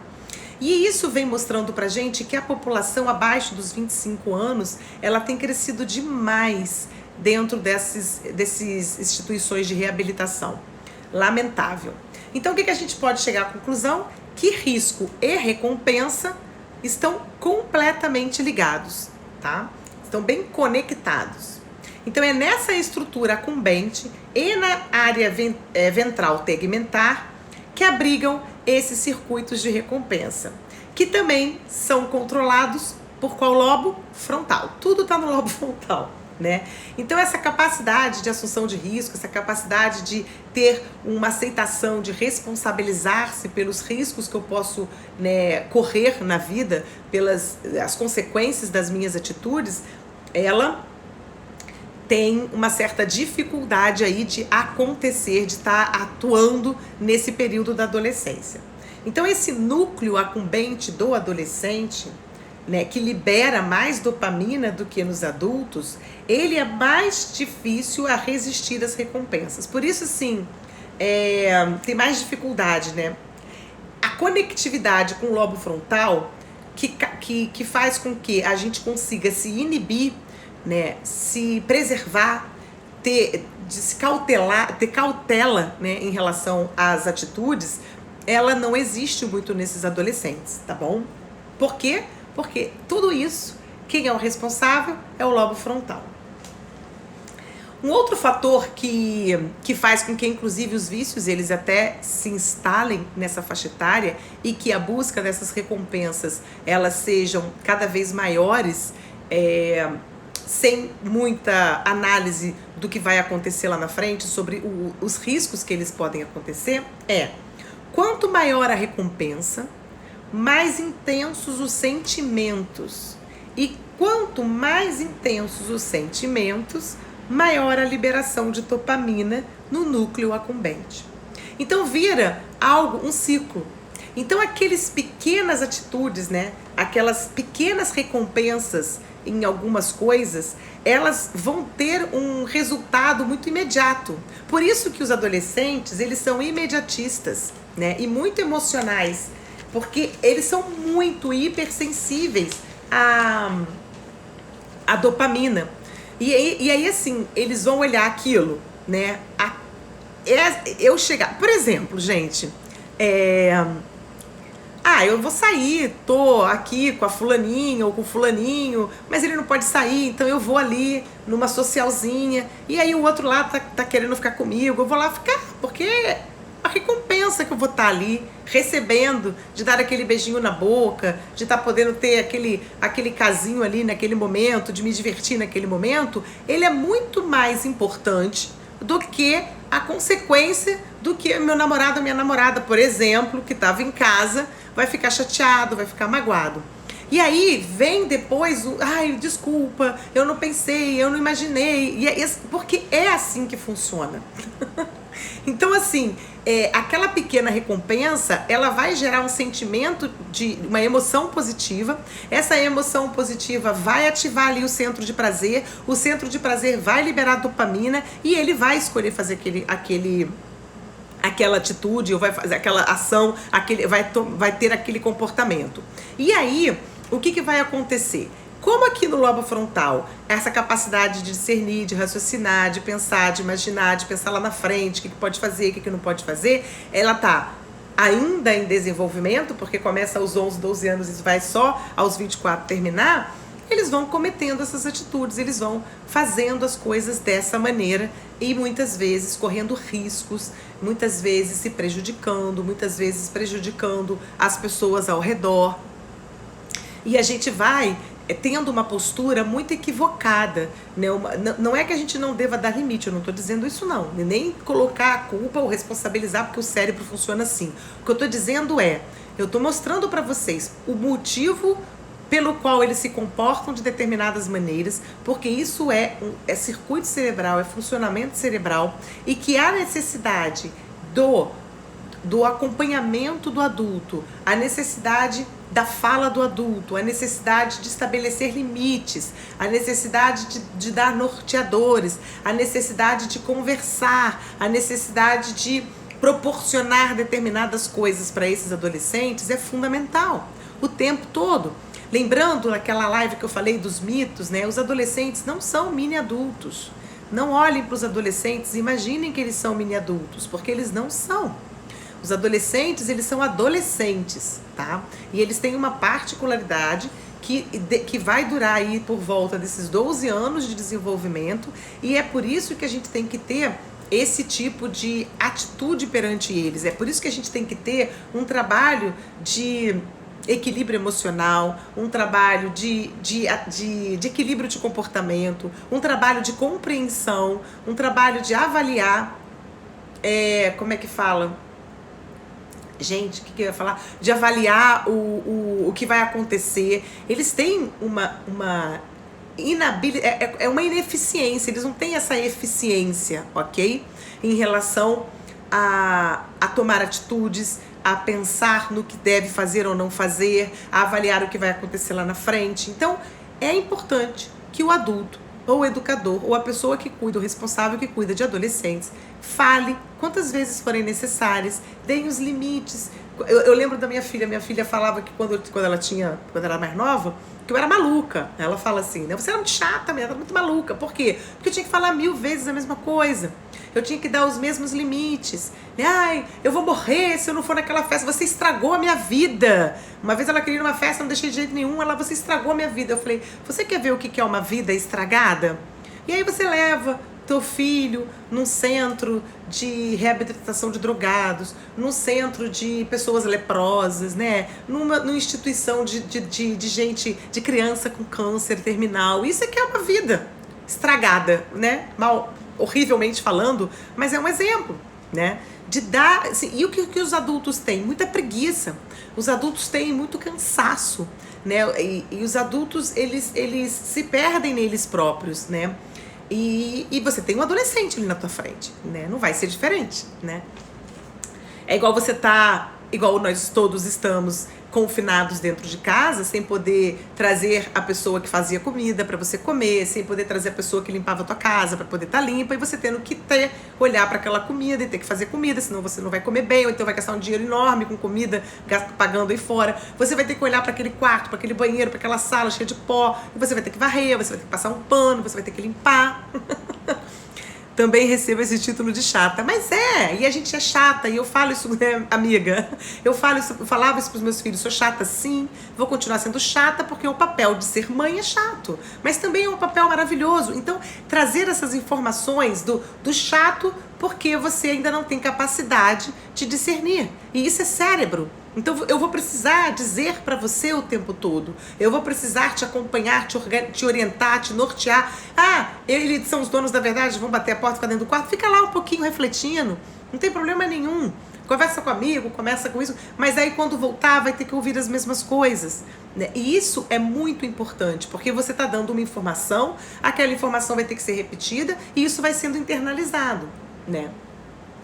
Speaker 1: E isso vem mostrando pra gente que a população abaixo dos 25 anos, ela tem crescido demais dentro dessas instituições de reabilitação. Lamentável. Então, o que a gente pode chegar à conclusão? Que risco e recompensa estão completamente ligados, tá? Estão bem conectados. Então, é nessa estrutura acumbente e na área ventral tegmentar que abrigam esses circuitos de recompensa, que também são controlados por qual lobo? Frontal. Tudo está no lobo frontal, né? Então, essa capacidade de assunção de risco, essa capacidade de ter uma aceitação, de responsabilizar-se pelos riscos que eu posso, né, correr na vida, pelas as consequências das minhas atitudes, ela tem uma certa dificuldade aí de acontecer, de estar atuando nesse período da adolescência. Então, esse núcleo acumbente do adolescente, né, que libera mais dopamina do que nos adultos, ele é mais difícil a resistir às recompensas. Por isso, sim, tem mais dificuldade, né? A conectividade com o lobo frontal que faz com que a gente consiga se inibir, né, se preservar, ter cautela, né, em relação às atitudes, ela não existe muito nesses adolescentes, tá bom? Por quê? Porque tudo isso, quem é o responsável é o lobo frontal. Um outro fator que faz com que, inclusive, os vícios, eles até se instalem nessa faixa etária e que a busca dessas recompensas, elas sejam cada vez maiores, sem muita análise do que vai acontecer lá na frente, sobre os riscos que eles podem acontecer, quanto maior a recompensa, mais intensos os sentimentos. E quanto mais intensos os sentimentos, maior a liberação de dopamina no núcleo acumbente. Então vira um ciclo. Então aquelas pequenas atitudes, né, aquelas pequenas recompensas em algumas coisas, elas vão ter um resultado muito imediato. Por isso que os adolescentes, eles são imediatistas, né, e muito emocionais, porque eles são muito hipersensíveis à dopamina. E aí, assim, eles vão olhar aquilo, né? Eu chegar... Por exemplo, gente, eu vou sair, tô aqui com a fulaninha ou com o fulaninho, mas ele não pode sair, então eu vou ali numa socialzinha, e aí o outro lá tá querendo ficar comigo, eu vou lá ficar, porque a recompensa que eu vou estar ali recebendo, de dar aquele beijinho na boca, de estar podendo ter aquele casinho ali naquele momento, de me divertir naquele momento, ele é muito mais importante do que a consequência do que meu namorado ou minha namorada, por exemplo, que estava em casa, vai ficar chateado, vai ficar magoado. E aí vem depois o, ai, desculpa, eu não pensei, eu não imaginei. Porque é assim que funciona. Então, assim, aquela pequena recompensa, ela vai gerar um sentimento de uma emoção positiva. Essa emoção positiva vai ativar ali o centro de prazer. O centro de prazer vai liberar dopamina e ele vai escolher fazer aquela atitude, ou vai fazer aquela ação, vai ter aquele comportamento. E aí, o que vai acontecer? Como aqui no lobo frontal, essa capacidade de discernir, de raciocinar, de pensar, de imaginar, de pensar lá na frente, o que pode fazer, o que não pode fazer, ela está ainda em desenvolvimento, porque começa aos 11, 12 anos e vai só aos 24 terminar, eles vão cometendo essas atitudes, eles vão fazendo as coisas dessa maneira e muitas vezes correndo riscos, muitas vezes se prejudicando, muitas vezes prejudicando as pessoas ao redor. E a gente vai tendo uma postura muito equivocada, né? Não é que a gente não deva dar limite, eu não estou dizendo isso não, nem colocar a culpa ou responsabilizar, porque o cérebro funciona assim. O que eu estou dizendo eu estou mostrando para vocês o motivo pelo qual eles se comportam de determinadas maneiras, porque isso é circuito cerebral, é funcionamento cerebral, e que há necessidade do acompanhamento do adulto, a necessidade da fala do adulto, a necessidade de estabelecer limites, a necessidade de dar norteadores, a necessidade de conversar, a necessidade de proporcionar determinadas coisas para esses adolescentes é fundamental, o tempo todo. Lembrando naquela live que eu falei dos mitos, né? Os adolescentes não são mini adultos. Não olhem para os adolescentes e imaginem que eles são mini adultos, porque eles não são. Os adolescentes, eles são adolescentes, tá? E eles têm uma particularidade que vai durar aí por volta desses 12 anos de desenvolvimento, e é por isso que a gente tem que ter esse tipo de atitude perante eles. É por isso que a gente tem que ter um trabalho de equilíbrio emocional, um trabalho de equilíbrio de comportamento, um trabalho de compreensão, um trabalho de avaliar, como é que fala? Gente, o que eu ia falar? De avaliar o que vai acontecer. Eles têm uma inabilidade, uma ineficiência, eles não têm essa eficiência, ok? Em relação a tomar atitudes, a pensar no que deve fazer ou não fazer, a avaliar o que vai acontecer lá na frente. Então, é importante que o adulto, ou o educador, ou a pessoa que cuida, o responsável que cuida de adolescentes, fale quantas vezes forem necessárias, deem os limites. Eu lembro da minha filha falava que quando ela era mais nova, que eu era maluca. Ela fala assim, né? Você era muito chata, ela era muito maluca. Por quê? Porque eu tinha que falar 1000 vezes a mesma coisa. Eu tinha que dar os mesmos limites. Ai, eu vou morrer se eu não for naquela festa. Você estragou a minha vida. Uma vez ela queria ir numa festa, não deixei de jeito nenhum. Você estragou a minha vida. Eu falei, você quer ver o que é uma vida estragada? E aí você leva teu filho num centro de reabilitação de drogados, num centro de pessoas leprosas, né? Numa instituição de gente, de criança com câncer terminal. Isso é que é uma vida estragada, né? Horrivelmente falando, mas é um exemplo, né? De dar, assim, e o que os adultos têm? Muita preguiça. Os adultos têm muito cansaço, né? E os adultos, eles se perdem neles próprios, né? E você tem um adolescente ali na tua frente, né? Não vai ser diferente, né? É igual nós todos estamos confinados dentro de casa, sem poder trazer a pessoa que fazia comida para você comer, sem poder trazer a pessoa que limpava a tua casa para poder estar limpa, e você tendo que olhar para aquela comida e ter que fazer comida, senão você não vai comer bem, ou então vai gastar um dinheiro enorme com comida, pagando aí fora. Você vai ter que olhar para aquele quarto, para aquele banheiro, para aquela sala cheia de pó, e você vai ter que varrer, você vai ter que passar um pano, você vai ter que limpar. Também recebo esse título de chata. Mas e a gente é chata, e eu falo isso, né, amiga? Eu falava isso pros meus filhos, sou chata sim, vou continuar sendo chata, porque o papel de ser mãe é chato, mas também é um papel maravilhoso. Então, trazer essas informações do chato, porque você ainda não tem capacidade de discernir. E isso é cérebro. Então eu vou precisar dizer para você o tempo todo. Eu vou precisar te acompanhar, te orientar, te nortear. Eles são os donos da verdade, vão bater a porta, ficar dentro do quarto. Fica lá um pouquinho refletindo. Não tem problema nenhum. conversa com amigo, conversa com isso, mas aí quando voltar vai ter que ouvir as mesmas coisas, né? E isso é muito importante, porque você está dando uma informação, aquela informação vai ter que ser repetida e isso vai sendo internalizado, né?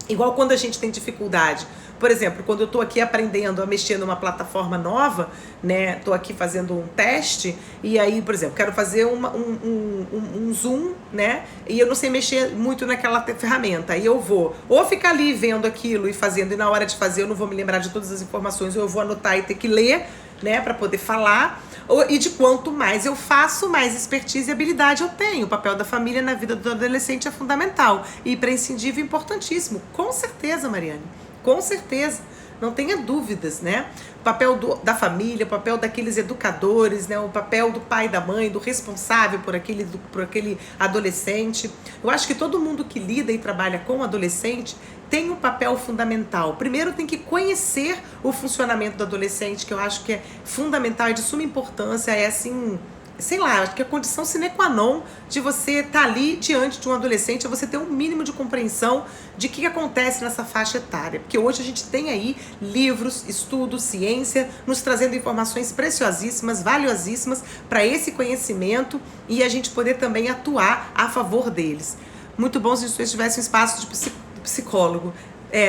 Speaker 1: Igual quando a gente tem dificuldade. Por exemplo, quando eu estou aqui aprendendo a mexer numa plataforma nova, né? Estou aqui fazendo um teste e aí, por exemplo, quero fazer um Zoom, né? E eu não sei mexer muito naquela ferramenta. Aí eu vou ou ficar ali vendo aquilo e fazendo, e na hora de fazer eu não vou me lembrar de todas as informações, ou eu vou anotar e ter que ler, né? Para poder falar. E de quanto mais eu faço, mais expertise e habilidade eu tenho. O papel da família na vida do adolescente é fundamental e imprescindível e importantíssimo. Com certeza, Mariane. Com certeza. Não tenha dúvidas, né? O papel da família, o papel daqueles educadores, né? O papel do pai, da mãe, do responsável por aquele adolescente. Eu acho que todo mundo que lida e trabalha com adolescente tem um papel fundamental. Primeiro tem que conhecer o funcionamento do adolescente, que eu acho que é fundamental e de suma importância, é assim, sei lá, acho que a condição sine qua non de você estar ali diante de um adolescente é você ter um mínimo de compreensão de o que acontece nessa faixa etária. Porque hoje a gente tem aí livros, estudos, ciência, nos trazendo informações preciosíssimas, valiosíssimas para esse conhecimento e a gente poder também atuar a favor deles. Muito bom se as pessoas tivessem um espaço de psicólogo.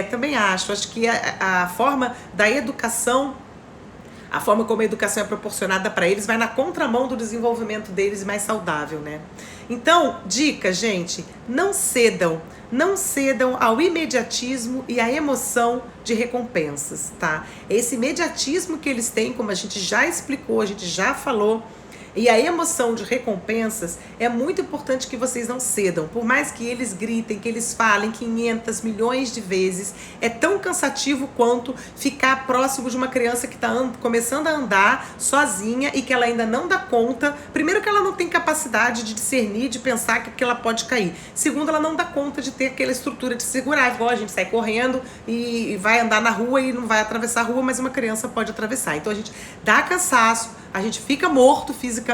Speaker 1: Também acho que a forma da educação, a forma como a educação é proporcionada para eles vai na contramão do desenvolvimento deles mais saudável, né? Então, dica, gente, não cedam ao imediatismo e à emoção de recompensas, tá? Esse imediatismo que eles têm, como a gente já explicou, a gente já falou, e a emoção de recompensas, é muito importante que vocês não cedam. Por mais que eles gritem, que eles falem 500 milhões de vezes, é tão cansativo quanto ficar próximo de uma criança que está começando a andar sozinha e que ela ainda não dá conta. Primeiro que ela não tem capacidade de discernir, de pensar que ela pode cair. Segundo, ela não dá conta de ter aquela estrutura de segurar. Igual a gente sai correndo e vai andar na rua e não vai atravessar a rua, mas uma criança pode atravessar. Então a gente dá cansaço, a gente fica morto fisicamente,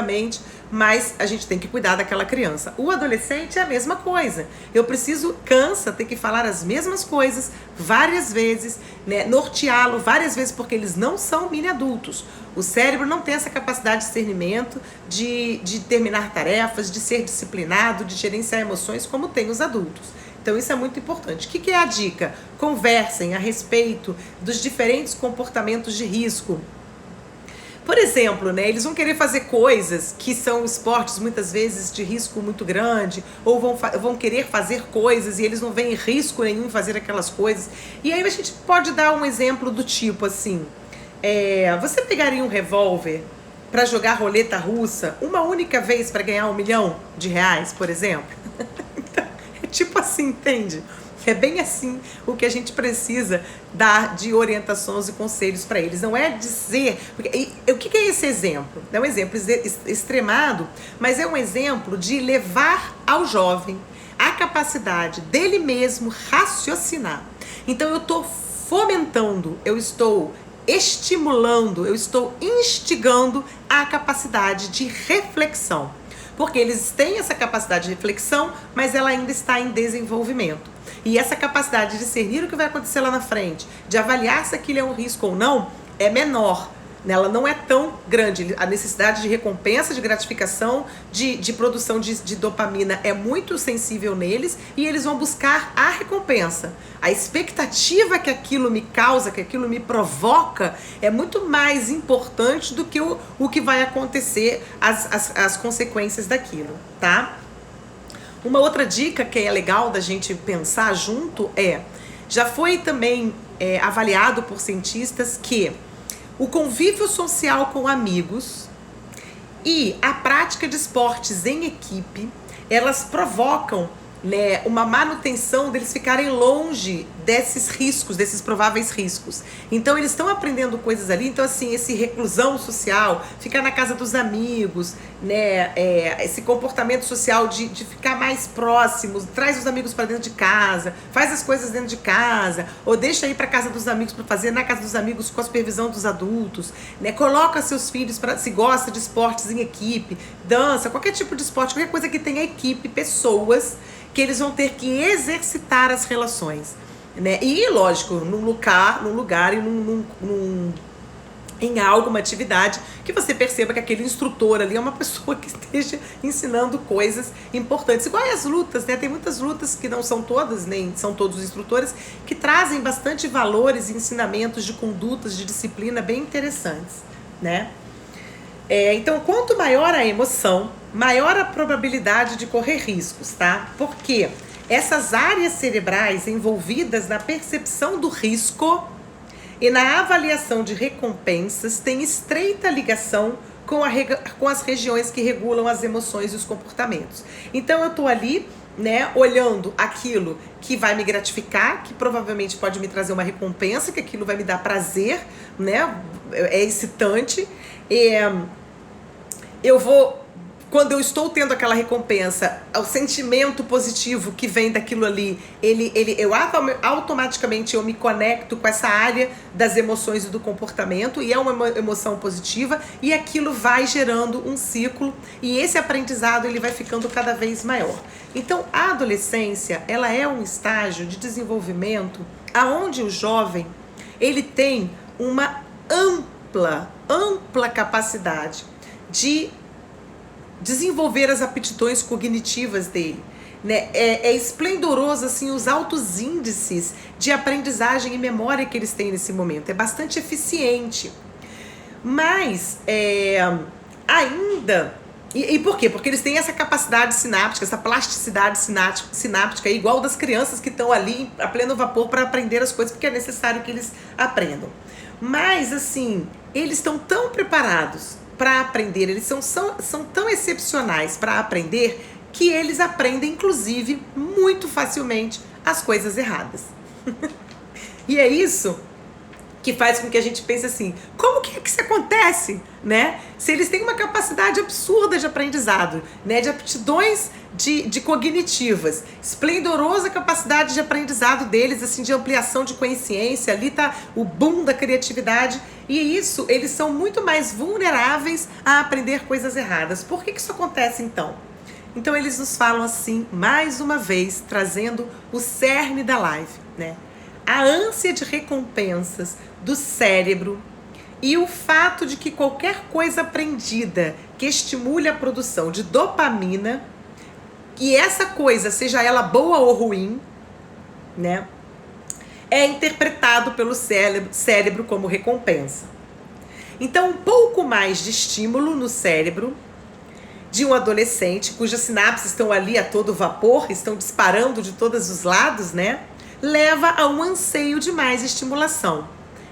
Speaker 1: mas a gente tem que cuidar daquela criança. O adolescente é a mesma coisa. Cansa ter que falar as mesmas coisas várias vezes, né? Norteá-lo várias vezes, porque eles não são mini adultos. O cérebro não tem essa capacidade de discernimento, de terminar tarefas, de ser disciplinado, de gerenciar emoções como tem os adultos. Então isso é muito importante. O que é a dica? Conversem a respeito dos diferentes comportamentos de risco. Por exemplo, né, eles vão querer fazer coisas que são esportes muitas vezes de risco muito grande, ou vão querer fazer coisas e eles não veem risco nenhum em fazer aquelas coisas. E aí a gente pode dar um exemplo do tipo assim, você pegaria um revólver para jogar roleta russa uma única vez para ganhar R$1 milhão, por exemplo? Então, é tipo assim, entende? É bem assim o que a gente precisa dar de orientações e conselhos para eles. Não é dizer... O que é esse exemplo? É um exemplo extremado, mas é um exemplo de levar ao jovem a capacidade dele mesmo raciocinar. Então eu estou fomentando, eu estou estimulando, eu estou instigando a capacidade de reflexão. Porque eles têm essa capacidade de reflexão, mas ela ainda está em desenvolvimento. E essa capacidade de discernir o que vai acontecer lá na frente, de avaliar se aquilo é um risco ou não, é menor. Ela não é tão grande. A necessidade de recompensa, de gratificação, de produção de dopamina é muito sensível neles e eles vão buscar a recompensa. A expectativa que aquilo me causa, que aquilo me provoca, é muito mais importante do que o que vai acontecer, as consequências daquilo, tá? Uma outra dica que é legal da gente pensar junto já foi também avaliado por cientistas que o convívio social com amigos e a prática de esportes em equipe, elas provocam, né, uma manutenção deles ficarem longe desses riscos, desses prováveis riscos. Então eles estão aprendendo coisas ali. Então assim, esse reclusão social, ficar na casa dos amigos, né, esse comportamento social de ficar mais próximos, traz os amigos para dentro de casa, faz as coisas dentro de casa, ou deixa ir para casa dos amigos para fazer na casa dos amigos com a supervisão dos adultos, né, coloca seus filhos se gosta de esportes em equipe, dança, qualquer tipo de esporte, qualquer coisa que tenha equipe, pessoas que eles vão ter que exercitar as relações. né? E, lógico, num lugar e em alguma atividade que você perceba que aquele instrutor ali é uma pessoa que esteja ensinando coisas importantes. Igual as lutas, né? Tem muitas lutas que não são todas, nem são todos os instrutores, que trazem bastante valores e ensinamentos de condutas, de disciplina bem interessantes, né? Então, quanto maior a emoção, maior a probabilidade de correr riscos, tá? Porque essas áreas cerebrais envolvidas na percepção do risco e na avaliação de recompensas têm estreita ligação com as regiões que regulam as emoções e os comportamentos. Então, eu tô ali, né, olhando aquilo que vai me gratificar, que provavelmente pode me trazer uma recompensa, que aquilo vai me dar prazer, né, é excitante. Eu vou, quando eu estou tendo aquela recompensa, o sentimento positivo que vem daquilo ali, automaticamente eu me conecto com essa área das emoções e do comportamento, e é uma emoção positiva, e aquilo vai gerando um ciclo, e esse aprendizado ele vai ficando cada vez maior. Então, a adolescência, ela é um estágio de desenvolvimento aonde o jovem, ele tem uma ampla capacidade de desenvolver as aptidões cognitivas dele, né? É esplendoroso assim os altos índices de aprendizagem e memória que eles têm nesse momento. É bastante eficiente. Mas ainda... E por quê? Porque eles têm essa capacidade sináptica, essa plasticidade sináptica, igual das crianças que estão ali a pleno vapor para aprender as coisas, porque é necessário que eles aprendam. Mas, assim, eles estão tão preparados para aprender, eles são tão excepcionais para aprender, que eles aprendem, inclusive, muito facilmente as coisas erradas. E é isso que faz com que a gente pense assim, como que isso acontece, né? Se eles têm uma capacidade absurda de aprendizado, né? De aptidões de cognitivas, esplendorosa capacidade de aprendizado deles, assim, de ampliação de consciência, ali tá o boom da criatividade, e isso, eles são muito mais vulneráveis a aprender coisas erradas. Por que isso acontece, então? Então, eles nos falam assim, mais uma vez, trazendo o cerne da live, né? A ânsia de recompensas do cérebro e o fato de que qualquer coisa aprendida que estimule a produção de dopamina, e essa coisa, seja ela boa ou ruim, né, é interpretado pelo cérebro como recompensa. Então, um pouco mais de estímulo no cérebro de um adolescente, cujas sinapses estão ali a todo vapor, estão disparando de todos os lados, né, leva a um anseio de mais estimulação.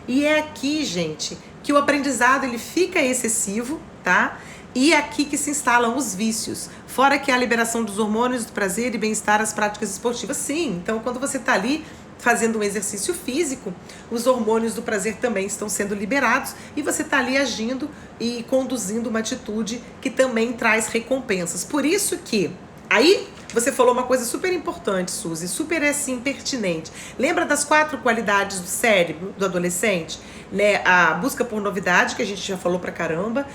Speaker 1: E é aqui, gente, que o aprendizado ele fica excessivo, tá? E é aqui que se instalam os vícios. Fora que a liberação dos hormônios do prazer e bem-estar, as práticas esportivas. Sim, então quando você está ali fazendo um exercício físico, os hormônios do prazer também estão sendo liberados e você está ali agindo e conduzindo uma atitude que também traz recompensas. Por isso que, aí você falou uma coisa super importante, Suzy, super assim, pertinente. Lembra das 4 qualidades do cérebro do adolescente? Né? A busca por novidade, que a gente já falou pra caramba,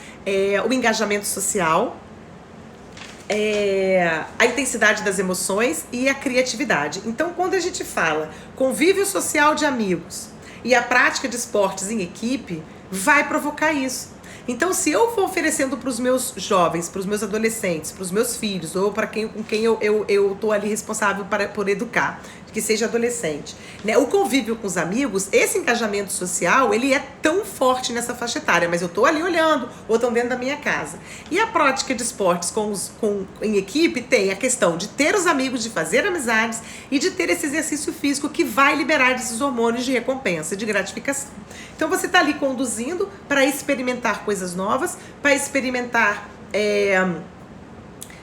Speaker 1: o engajamento social, a intensidade das emoções e a criatividade. Então, quando a gente fala convívio social de amigos e a prática de esportes em equipe, vai provocar isso. Então, se eu for oferecendo para os meus jovens, para os meus adolescentes, para os meus filhos, ou para com quem eu estou ali responsável por educar, que seja adolescente, né? O convívio com os amigos, esse engajamento social, ele é tão forte nessa faixa etária, mas eu estou ali olhando, ou estão dentro da minha casa. E a prática de esportes em equipe tem a questão de ter os amigos, de fazer amizades e de ter esse exercício físico que vai liberar esses hormônios de recompensa, de gratificação. Então você está ali conduzindo para experimentar coisas novas, para experimentar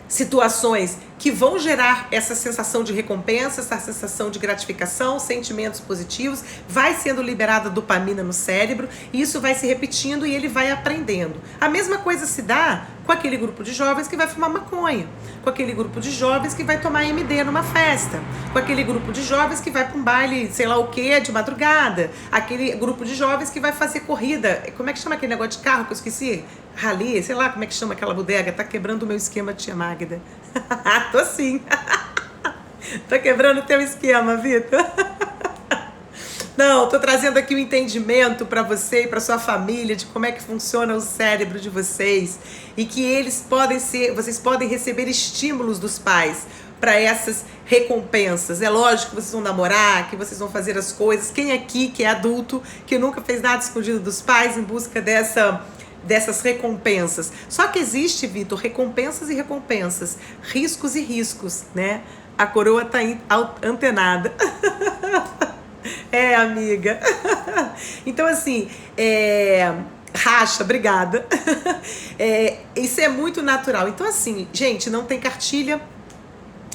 Speaker 1: situações que vão gerar essa sensação de recompensa, essa sensação de gratificação, sentimentos positivos, vai sendo liberada dopamina no cérebro, e isso vai se repetindo e ele vai aprendendo. A mesma coisa se dá com aquele grupo de jovens que vai fumar maconha, com aquele grupo de jovens que vai tomar MD numa festa, com aquele grupo de jovens que vai para um baile, sei lá o que, de madrugada, aquele grupo de jovens que vai fazer corrida, como é que chama aquele negócio de carro que eu esqueci? Rally, sei lá como é que chama aquela bodega, tá quebrando o meu esquema, tia Magda. Tô sim. Tô quebrando o teu esquema, Vitor. Não, tô trazendo aqui o entendimento para você e para sua família de como é que funciona o cérebro de vocês e que vocês podem receber estímulos dos pais para essas recompensas. É lógico que vocês vão namorar, que vocês vão fazer as coisas. Quem aqui que é adulto, que nunca fez nada escondido dos pais em busca dessas recompensas? Só que existe, Vitor, recompensas e recompensas, riscos e riscos, né? A coroa tá antenada. É, amiga. Então, assim, racha, obrigada. Isso é muito natural. Então, assim, gente, não tem cartilha,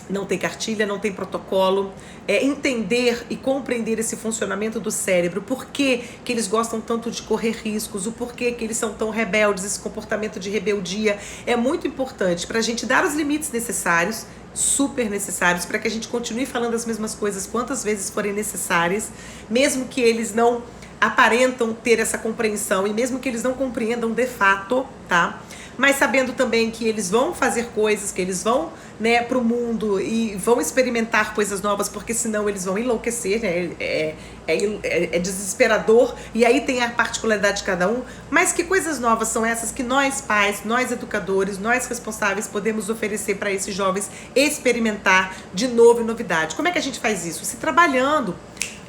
Speaker 1: não tem protocolo. Entender e compreender esse funcionamento do cérebro, por que eles gostam tanto de correr riscos, o porquê que eles são tão rebeldes, esse comportamento de rebeldia é muito importante para a gente dar os limites necessários, super necessários, para que a gente continue falando as mesmas coisas quantas vezes forem necessárias, mesmo que eles não aparentam ter essa compreensão e mesmo que eles não compreendam de fato, tá? Mas sabendo também que eles vão fazer coisas, que eles vão, né, pro mundo e vão experimentar coisas novas, porque senão eles vão enlouquecer, né? É desesperador, e aí tem a particularidade de cada um. Mas que coisas novas são essas que nós pais, nós educadores, nós responsáveis podemos oferecer para esses jovens experimentar de novo e novidade? Como é que a gente faz isso? Se trabalhando,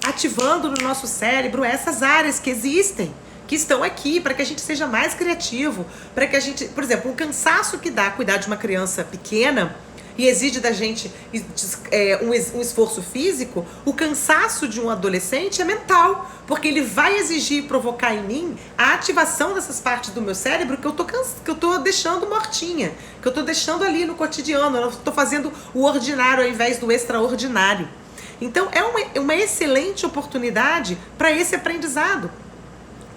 Speaker 1: ativando no nosso cérebro essas áreas que existem, que estão aqui, para que a gente seja mais criativo, para que a gente, por exemplo, o cansaço que dá cuidar de uma criança pequena e exige da gente um esforço físico, o cansaço de um adolescente é mental, porque ele vai exigir provocar em mim a ativação dessas partes do meu cérebro que eu tô deixando mortinha, que eu tô deixando ali no cotidiano, eu tô fazendo o ordinário ao invés do extraordinário. Então é uma excelente oportunidade para esse aprendizado.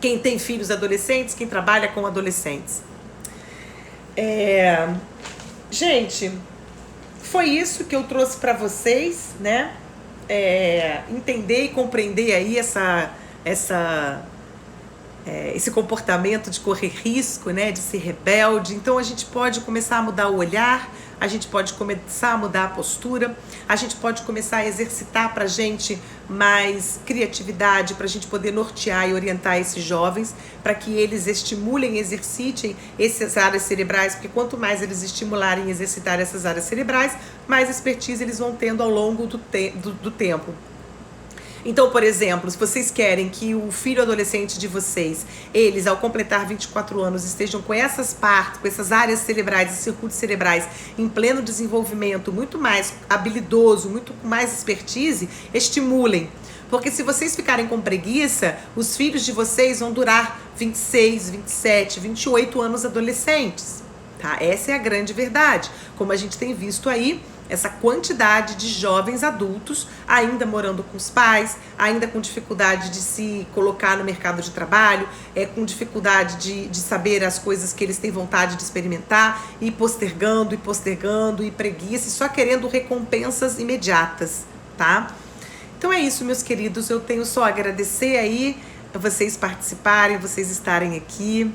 Speaker 1: Quem tem filhos adolescentes, quem trabalha com adolescentes. Gente, foi isso que eu trouxe para vocês, né? Entender e compreender aí esse comportamento de correr risco, né? De ser rebelde. Então a gente pode começar a mudar o olhar, a gente pode começar a mudar a postura, a gente pode começar a exercitar pra gente mais criatividade, pra gente poder nortear e orientar esses jovens, para que eles estimulem, exercitem essas áreas cerebrais, porque quanto mais eles estimularem e exercitar essas áreas cerebrais, mais expertise eles vão tendo ao longo do tempo. Então, por exemplo, se vocês querem que o filho adolescente de vocês, eles, ao completar 24 anos, estejam com essas partes, com essas áreas cerebrais e circuitos cerebrais em pleno desenvolvimento, muito mais habilidoso, muito mais expertise, estimulem. Porque se vocês ficarem com preguiça, os filhos de vocês vão durar 26, 27, 28 anos adolescentes, tá? Essa é a grande verdade. Como a gente tem visto aí, essa quantidade de jovens adultos ainda morando com os pais, ainda com dificuldade de se colocar no mercado de trabalho, com dificuldade de saber as coisas que eles têm vontade de experimentar, e postergando e preguiça, e só querendo recompensas imediatas, tá? Então é isso, meus queridos, eu tenho só a agradecer aí a vocês participarem, vocês estarem aqui.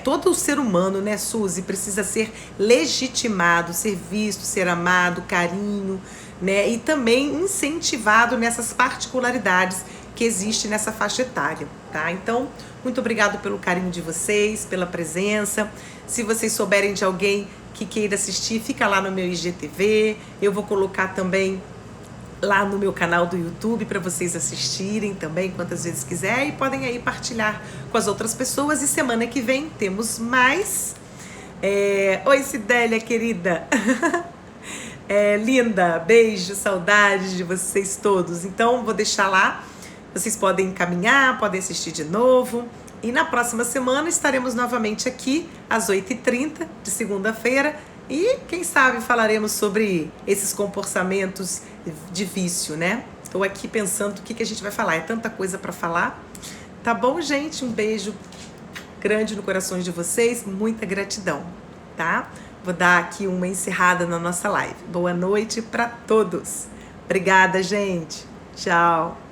Speaker 1: Todo ser humano, né, Suzy, precisa ser legitimado, ser visto, ser amado, carinho, né, e também incentivado nessas particularidades que existem nessa faixa etária, tá? Então, muito obrigado pelo carinho de vocês, pela presença. Se vocês souberem de alguém que queira assistir, fica lá no meu IGTV, eu vou colocar também lá no meu canal do YouTube para vocês assistirem também quantas vezes quiser, e podem aí partilhar com as outras pessoas. E semana que vem temos mais. Oi, Cidélia, querida. Linda, beijo, saudades de vocês todos. Então vou deixar lá, vocês podem encaminhar, podem assistir de novo. E na próxima semana estaremos novamente aqui às 8h30 de segunda-feira. E quem sabe falaremos sobre esses comportamentos de vício, né? Estou aqui pensando o que a gente vai falar. É tanta coisa para falar. Tá bom, gente? Um beijo grande no coração de vocês. Muita gratidão, tá? Vou dar aqui uma encerrada na nossa live. Boa noite para todos. Obrigada, gente. Tchau.